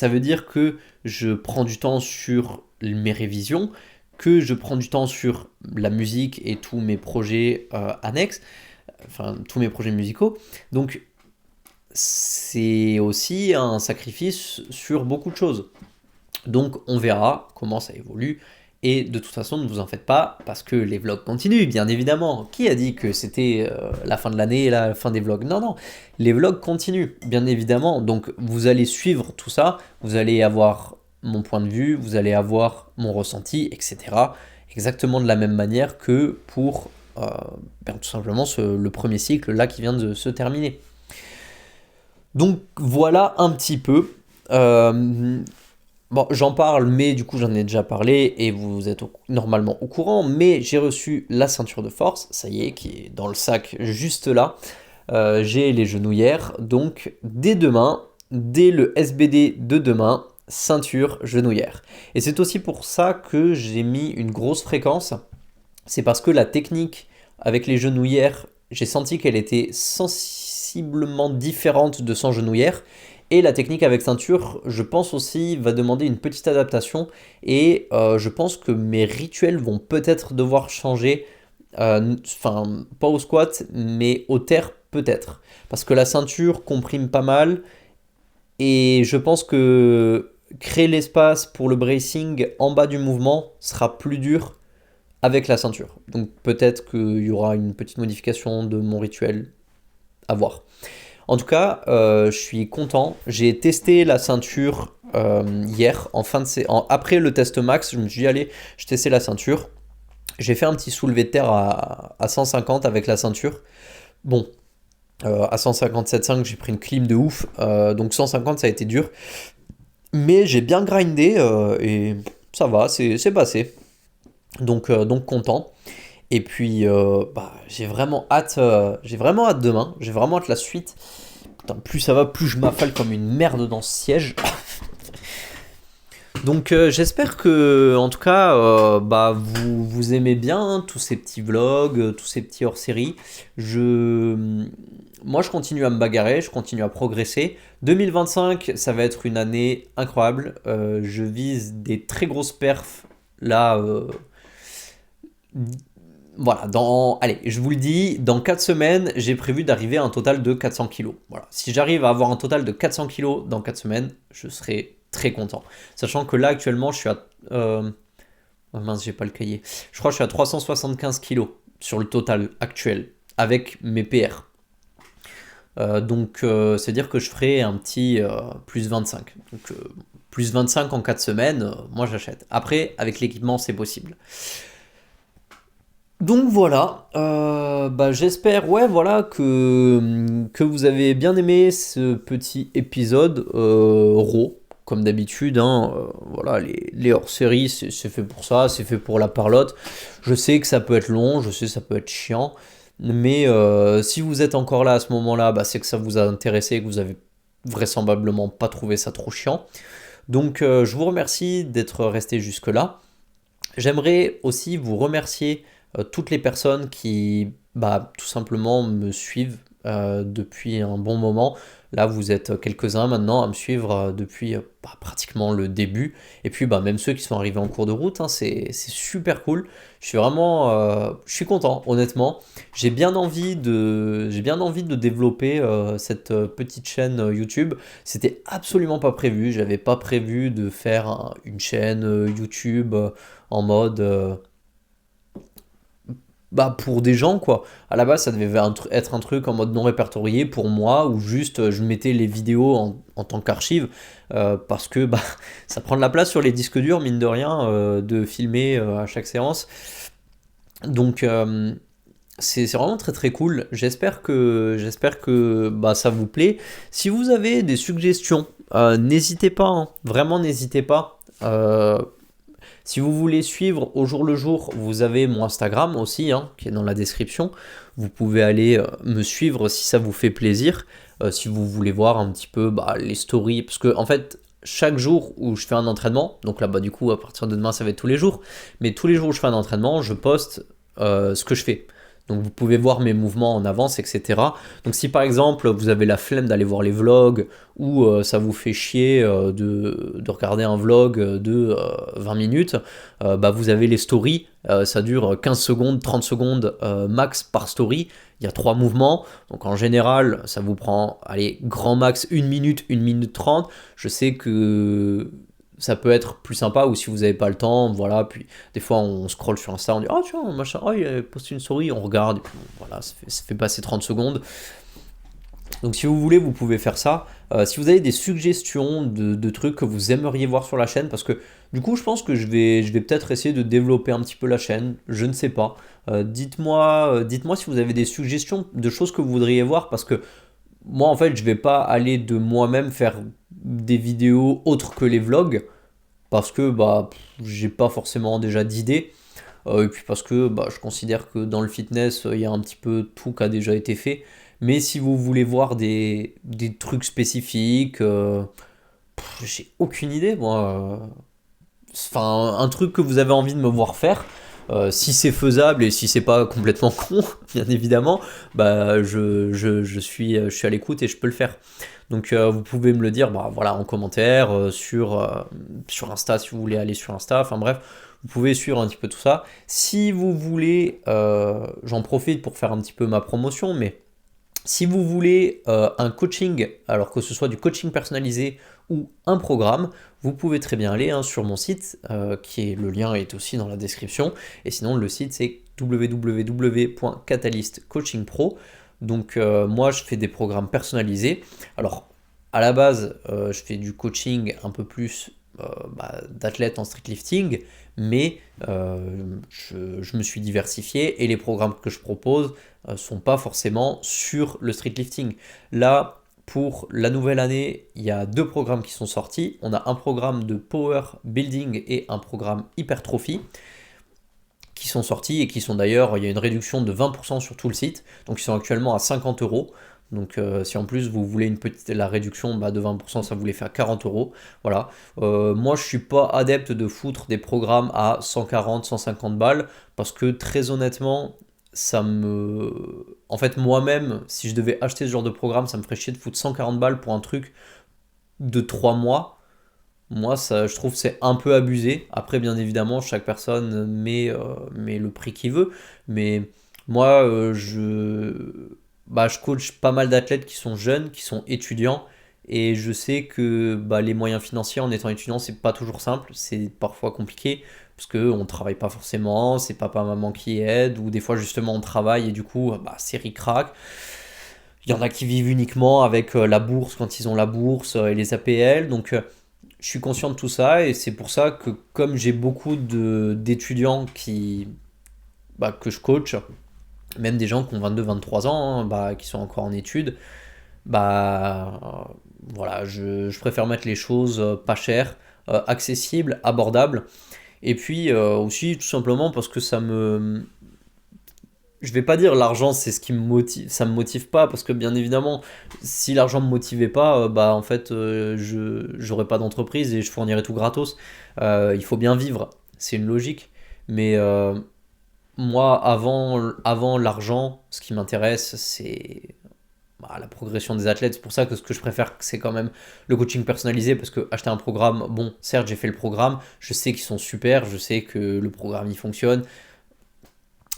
veut dire que je prends du temps sur mes révisions, que je prends du temps sur la musique et tous mes projets annexes, enfin tous mes projets musicaux. Donc c'est aussi un sacrifice sur beaucoup de choses. Donc on verra comment ça évolue. Et de toute façon, ne vous en faites pas, parce que les vlogs continuent, bien évidemment. Qui a dit que c'était la fin de l'année et la fin des vlogs? Non, non, les vlogs continuent, bien évidemment. Donc vous allez suivre tout ça, vous allez avoir mon point de vue, vous allez avoir mon ressenti, etc. Exactement de la même manière que pour tout simplement le premier cycle là qui vient de se terminer. Donc voilà un petit peu. Bon, j'en parle, mais du coup j'en ai déjà parlé et vous êtes normalement au courant. Mais j'ai reçu la ceinture de force, ça y est, qui est dans le sac juste là. j'ai les genouillères. Donc dès demain, dès le SBD de demain, ceinture genouillère. Et c'est aussi pour ça que j'ai mis une grosse fréquence. C'est parce que la technique avec les genouillères, j'ai senti qu'elle était sensiblement différente de sans genouillère. Et la technique avec ceinture, je pense aussi, va demander une petite adaptation. Et je pense que mes rituels vont peut-être devoir changer. Enfin, pas au squat, mais au terre peut-être. Parce que la ceinture comprime pas mal. Et je pense que créer l'espace pour le bracing en bas du mouvement sera plus dur avec la ceinture. Donc peut-être qu'il y aura une petite modification de mon rituel à voir. En tout cas, je suis content. J'ai testé la ceinture hier, après le test max. Je me suis dit, allez, je testais la ceinture. J'ai fait un petit soulevé de terre à 150 avec la ceinture. Bon, à 157,5, j'ai pris une clim de ouf. Donc 150, ça a été dur. Mais j'ai bien grindé et ça va, c'est passé. Donc content. Et puis j'ai vraiment hâte demain. J'ai vraiment hâte la suite. Putain, plus ça va, plus je m'affale comme une merde dans ce siège. Donc j'espère que en tout cas vous aimez bien hein, tous ces petits vlogs, tous ces petits hors-série. Moi je continue à me bagarrer, je continue à progresser. 2025 ça va être une année incroyable. Je vise des très grosses perfs là. Voilà, allez, je vous le dis, dans 4 semaines, j'ai prévu d'arriver à un total de 400 kilos. Voilà. Si j'arrive à avoir un total de 400 kilos dans 4 semaines, je serai très content. Sachant que là, actuellement, je suis à... Oh mince, j'ai pas le cahier. Je crois que je suis à 375 kilos sur le total actuel, avec mes PR. Donc, c'est-à-dire que je ferai un petit plus 25. Donc, plus 25 en 4 semaines, moi j'achète. Après, avec l'équipement, c'est possible. Donc voilà, j'espère voilà, que vous avez bien aimé ce petit épisode raw, comme d'habitude. Hein, voilà, les hors-séries, c'est fait pour ça, c'est fait pour la parlotte. Je sais que ça peut être long, je sais que ça peut être chiant, mais si vous êtes encore là à ce moment-là, c'est que ça vous a intéressé et que vous avez vraisemblablement pas trouvé ça trop chiant. Donc je vous remercie d'être resté jusque-là. J'aimerais aussi vous remercier toutes les personnes qui tout simplement me suivent depuis un bon moment. Là, vous êtes quelques-uns maintenant à me suivre depuis pratiquement le début. Et puis même ceux qui sont arrivés en cours de route, hein, c'est super cool. Je suis vraiment je suis content, honnêtement. J'ai bien envie de développer cette petite chaîne YouTube. C'était absolument pas prévu. J'avais pas prévu de faire une chaîne YouTube en mode pour des gens quoi. À la base ça devait être un truc en mode non répertorié pour moi ou juste je mettais les vidéos en tant qu'archive parce que ça prend de la place sur les disques durs mine de rien de filmer à chaque séance. Donc c'est vraiment très très cool. J'espère que ça vous plaît. Si vous avez des suggestions, n'hésitez pas, hein. Vraiment n'hésitez pas. Si vous voulez suivre au jour le jour, vous avez mon Instagram aussi, hein, qui est dans la description. Vous pouvez aller me suivre si ça vous fait plaisir. Si vous voulez voir un petit peu les stories. Parce que en fait, chaque jour où je fais un entraînement, donc là du coup à partir de demain ça va être tous les jours, mais tous les jours où je fais un entraînement, je poste ce que je fais. Donc vous pouvez voir mes mouvements en avance, etc. Donc si par exemple vous avez la flemme d'aller voir les vlogs ou ça vous fait chier de regarder un vlog de 20 minutes, vous avez les stories, ça dure 15 secondes, 30 secondes max par story. Il y a 3 mouvements, donc en général ça vous prend, allez, grand max 1 minute, 1 minute 30. Je sais que ça peut être plus sympa ou si vous n'avez pas le temps, voilà, puis des fois on scrolle sur Insta, on dit tu vois, machin, il a posté une story, on regarde, et puis voilà, ça fait passer 30 secondes. Donc si vous voulez, vous pouvez faire ça. Si vous avez des suggestions de trucs que vous aimeriez voir sur la chaîne, parce que du coup je pense que je vais peut-être essayer de développer un petit peu la chaîne, je ne sais pas. Dites-moi si vous avez des suggestions de choses que vous voudriez voir, parce que moi en fait je vais pas aller de moi-même faire des vidéos autres que les vlogs parce que j'ai pas forcément déjà d'idées et puis parce que je considère que dans le fitness il y a un petit peu tout qui a déjà été fait, Mais si vous voulez voir des trucs spécifiques, j'ai aucune idée, moi. Enfin, un truc que vous avez envie de me voir faire, si c'est faisable et si c'est pas complètement con, bien évidemment, bah je suis à l'écoute et je peux le faire. Donc vous pouvez me le dire bah, voilà, en commentaire, sur Insta si vous voulez aller sur Insta, enfin bref, vous pouvez suivre un petit peu tout ça. Si vous voulez, j'en profite pour faire un petit peu ma promotion, mais si vous voulez un coaching, alors que ce soit du coaching personnalisé ou un programme, vous pouvez très bien aller sur mon site, le lien est aussi dans la description. Et sinon, le site c'est www.catalystcoachingpro. Donc moi, je fais des programmes personnalisés. Alors, à la base, je fais du coaching un peu plus d'athlètes en streetlifting, mais je me suis diversifié et les programmes que je propose sont pas forcément sur le streetlifting. Là, pour la nouvelle année, il y a 2 programmes qui sont sortis. On a un programme de power building et un programme hypertrophie qui sont sortis et qui sont d'ailleurs, il y a une réduction de 20% sur tout le site. Donc ils sont actuellement à 50 euros. Donc si en plus vous voulez la réduction de 20%, ça vous les fait à 40 euros. Voilà. Moi je suis pas adepte de foutre des programmes à 140, 150 balles parce que très honnêtement, en fait moi-même, si je devais acheter ce genre de programme, ça me ferait chier de foutre 140 balles pour un truc de 3 mois. Moi, ça, je trouve que c'est un peu abusé. Après, bien évidemment, chaque personne met le prix qu'il veut. Mais moi, je coach pas mal d'athlètes qui sont jeunes, qui sont étudiants. Et je sais que les moyens financiers en étant étudiant, c'est pas toujours simple. C'est parfois compliqué. Parce qu'on ne travaille pas forcément, c'est papa, maman qui aide. Ou des fois, justement, on travaille et du coup, c'est ric-rac. Il y en a qui vivent uniquement avec la bourse quand ils ont la bourse et les APL. Donc, je suis conscient de tout ça et c'est pour ça que comme j'ai beaucoup d'étudiants que je coach, même des gens qui ont 22-23 ans, qui sont encore en études, voilà, je préfère mettre les choses pas chères, accessibles, abordables. Et puis aussi tout simplement parce que je vais pas dire l'argent c'est ce qui me motive, ça me motive pas parce que bien évidemment si l'argent me motivait pas, en fait je j'aurais pas d'entreprise et je fournirais tout gratos. Il faut bien vivre, c'est une logique. Mais moi avant l'argent, ce qui m'intéresse c'est la progression des athlètes. C'est pour ça que ce que je préfère c'est quand même le coaching personnalisé parce que acheter un programme, bon certes j'ai fait le programme, je sais qu'ils sont super, je sais que le programme il fonctionne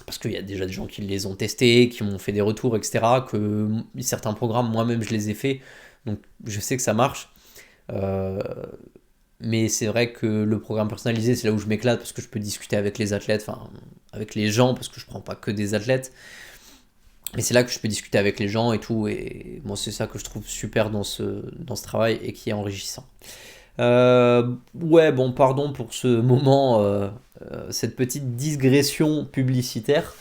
parce qu'il y a déjà des gens qui les ont testés, qui m'ont fait des retours, etc. Que certains programmes, moi-même, je les ai faits, donc je sais que ça marche. Euh, mais c'est vrai que le programme personnalisé, c'est là où je m'éclate parce que je peux discuter avec les athlètes, enfin avec les gens, parce que je prends pas que des athlètes. Mais c'est là que je peux discuter avec les gens et tout, et moi c'est ça que je trouve super dans ce travail et qui est enrichissant. Ouais, bon, pardon pour ce moment, cette petite digression publicitaire.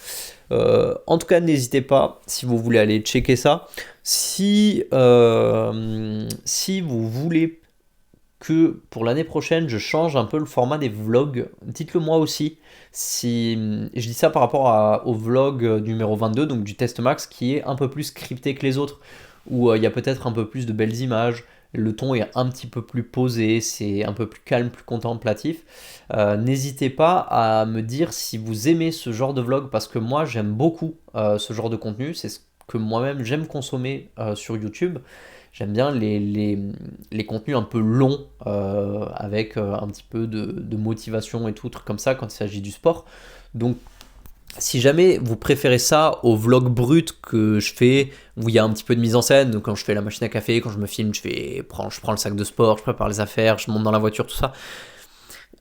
En tout cas, n'hésitez pas si vous voulez aller checker ça. Si vous voulez que pour l'année prochaine, je change un peu le format des vlogs, dites-le moi aussi. Si, je dis ça par rapport au vlog numéro 22, donc du test max, qui est un peu plus scripté que les autres, où il y a peut-être un peu plus de belles images, le ton est un petit peu plus posé, c'est un peu plus calme, plus contemplatif. N'hésitez pas à me dire si vous aimez ce genre de vlog, parce que moi j'aime beaucoup ce genre de contenu, c'est ce que moi-même j'aime consommer sur YouTube. J'aime bien les contenus un peu longs, avec un petit peu de motivation et tout, trucs comme ça quand il s'agit du sport. Donc si jamais vous préférez ça au vlog brut que je fais, où il y a un petit peu de mise en scène, donc quand je fais la machine à café, quand je me filme, je prends le sac de sport, je prépare les affaires, je monte dans la voiture, tout ça.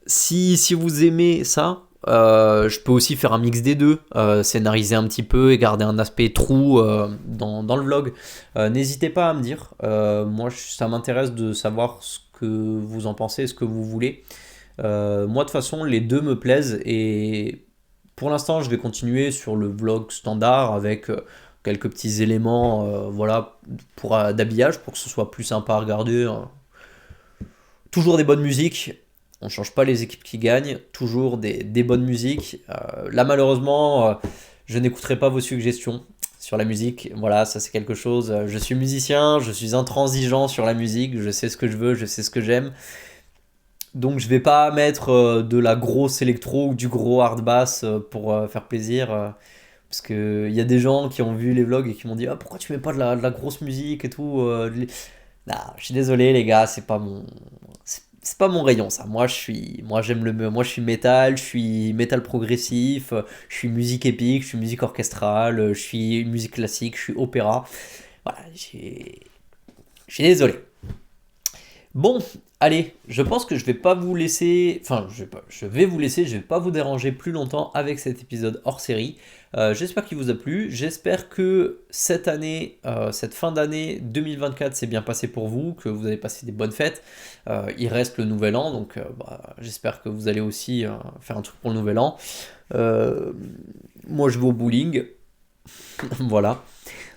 Si vous aimez ça, je peux aussi faire un mix des deux, scénariser un petit peu et garder un aspect true dans le vlog. N'hésitez pas à me dire, moi ça m'intéresse de savoir ce que vous en pensez, ce que vous voulez. Moi de toute façon les deux me plaisent et pour l'instant, je vais continuer sur le vlog standard avec quelques petits éléments voilà, d'habillage pour que ce soit plus sympa à regarder. Toujours des bonnes musiques. On ne change pas les équipes qui gagnent. Toujours des bonnes musiques. Là, malheureusement, je n'écouterai pas vos suggestions. sur la musique. Voilà, ça c'est quelque chose. Je suis musicien, je suis intransigeant sur la musique, je sais ce que je veux, je sais ce que j'aime. Donc je vais pas mettre de la grosse électro ou du gros hard bass pour faire plaisir. Parce que il y a des gens qui ont vu les vlogs et qui m'ont dit ah pourquoi tu mets pas de la grosse musique et tout. Non, je suis désolé les gars, c'est pas mon rayon ça. Moi j'aime moi je suis métal, je suis métal progressif, je suis musique épique, je suis musique orchestrale, je suis musique classique, je suis opéra. Voilà, je suis désolé. Bon, allez, je pense que je vais pas vous laisser, enfin, je vais vous laisser, je vais pas vous déranger plus longtemps avec cet épisode hors série. J'espère qu'il vous a plu, j'espère que cette année, cette fin d'année 2024 s'est bien passée pour vous, que vous avez passé des bonnes fêtes. Il reste le nouvel an, donc j'espère que vous allez aussi faire un truc pour le nouvel an. Euh, Moi, je vais au bowling, voilà.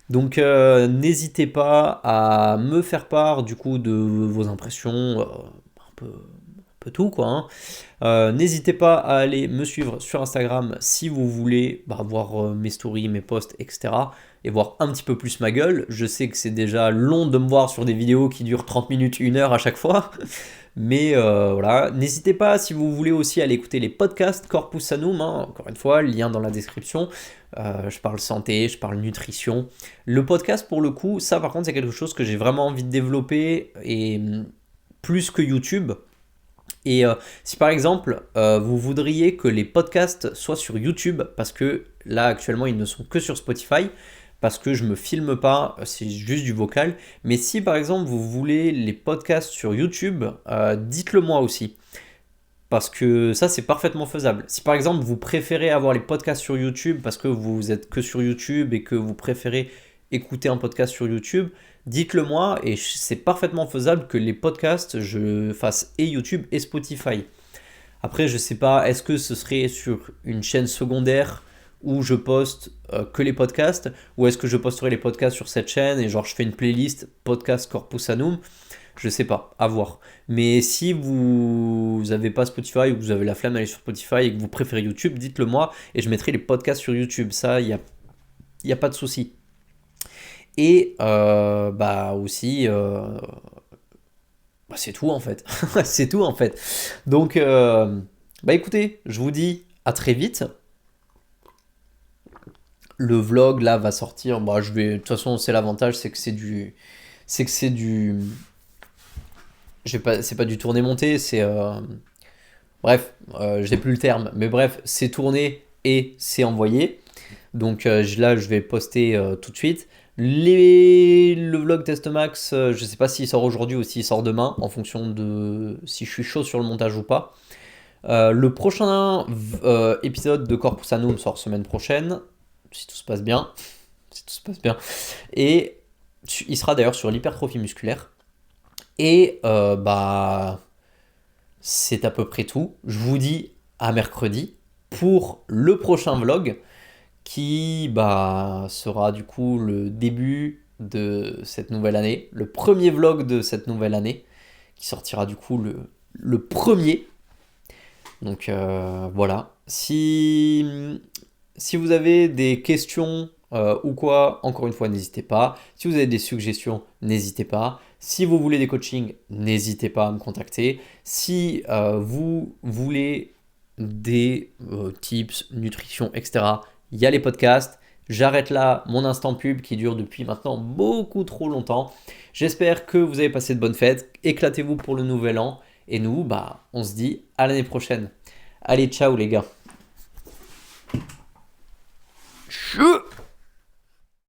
Donc n'hésitez pas à me faire part du coup de vos impressions, un peu tout quoi, hein. N'hésitez pas à aller me suivre sur Instagram si vous voulez voir mes stories, mes posts, etc. Et voir un petit peu plus ma gueule. Je sais que c'est déjà long de me voir sur des vidéos qui durent 30 minutes, 1 heure à chaque fois. Mais voilà, n'hésitez pas si vous voulez aussi aller écouter les podcasts Corpus Sanum, hein. Encore une fois, lien dans la description. Je parle santé, je parle nutrition. Le podcast pour le coup, ça par contre c'est quelque chose que j'ai vraiment envie de développer et plus que YouTube. Et si par exemple vous voudriez que les podcasts soient sur YouTube, parce que là actuellement ils ne sont que sur Spotify, parce que je me filme pas, c'est juste du vocal. Mais si par exemple vous voulez les podcasts sur YouTube, dites-le moi aussi. Parce que ça c'est parfaitement faisable. Si par exemple vous préférez avoir les podcasts sur YouTube parce que vous êtes que sur YouTube et que vous préférez écouter un podcast sur YouTube, dites-le moi et c'est parfaitement faisable que les podcasts je fasse et YouTube et Spotify. Après je sais pas, est-ce que ce serait sur une chaîne secondaire où je poste que les podcasts ou est-ce que je posterai les podcasts sur cette chaîne et genre je fais une playlist podcast Corpus Anum. Je sais pas, à voir. Mais si vous n'avez pas Spotify ou que vous avez la flemme d'aller sur Spotify et que vous préférez YouTube, dites-le moi et je mettrai les podcasts sur YouTube. Ça, y a pas de souci. Et aussi, c'est tout en fait. C'est tout en fait. Donc, écoutez, je vous dis à très vite. Le vlog là va sortir. De toute façon, c'est l'avantage, c'est que c'est du, c'est pas du tourné monté, c'est bref, j'ai plus le terme, mais bref, c'est tourné et c'est envoyé. Donc là, je vais poster tout de suite. Le vlog Test Max, je sais pas s'il sort aujourd'hui ou s'il sort demain, en fonction de si je suis chaud sur le montage ou pas. Le prochain épisode de Corpus Anum sort semaine prochaine, si tout se passe bien. Si tout se passe bien. Et il sera d'ailleurs sur l'hypertrophie musculaire. Et c'est à peu près tout. Je vous dis à mercredi pour le prochain vlog qui sera du coup le début de cette nouvelle année, le premier vlog de cette nouvelle année qui sortira du coup le premier. Donc voilà. Si vous avez des questions ou quoi, encore une fois, n'hésitez pas. Si vous avez des suggestions, n'hésitez pas. Si vous voulez des coachings, n'hésitez pas à me contacter. Si vous voulez des tips, nutrition, etc., il y a les podcasts. J'arrête là mon instant pub qui dure depuis maintenant beaucoup trop longtemps. J'espère que vous avez passé de bonnes fêtes. Éclatez-vous pour le nouvel an. Et nous, on se dit à l'année prochaine. Allez, ciao les gars.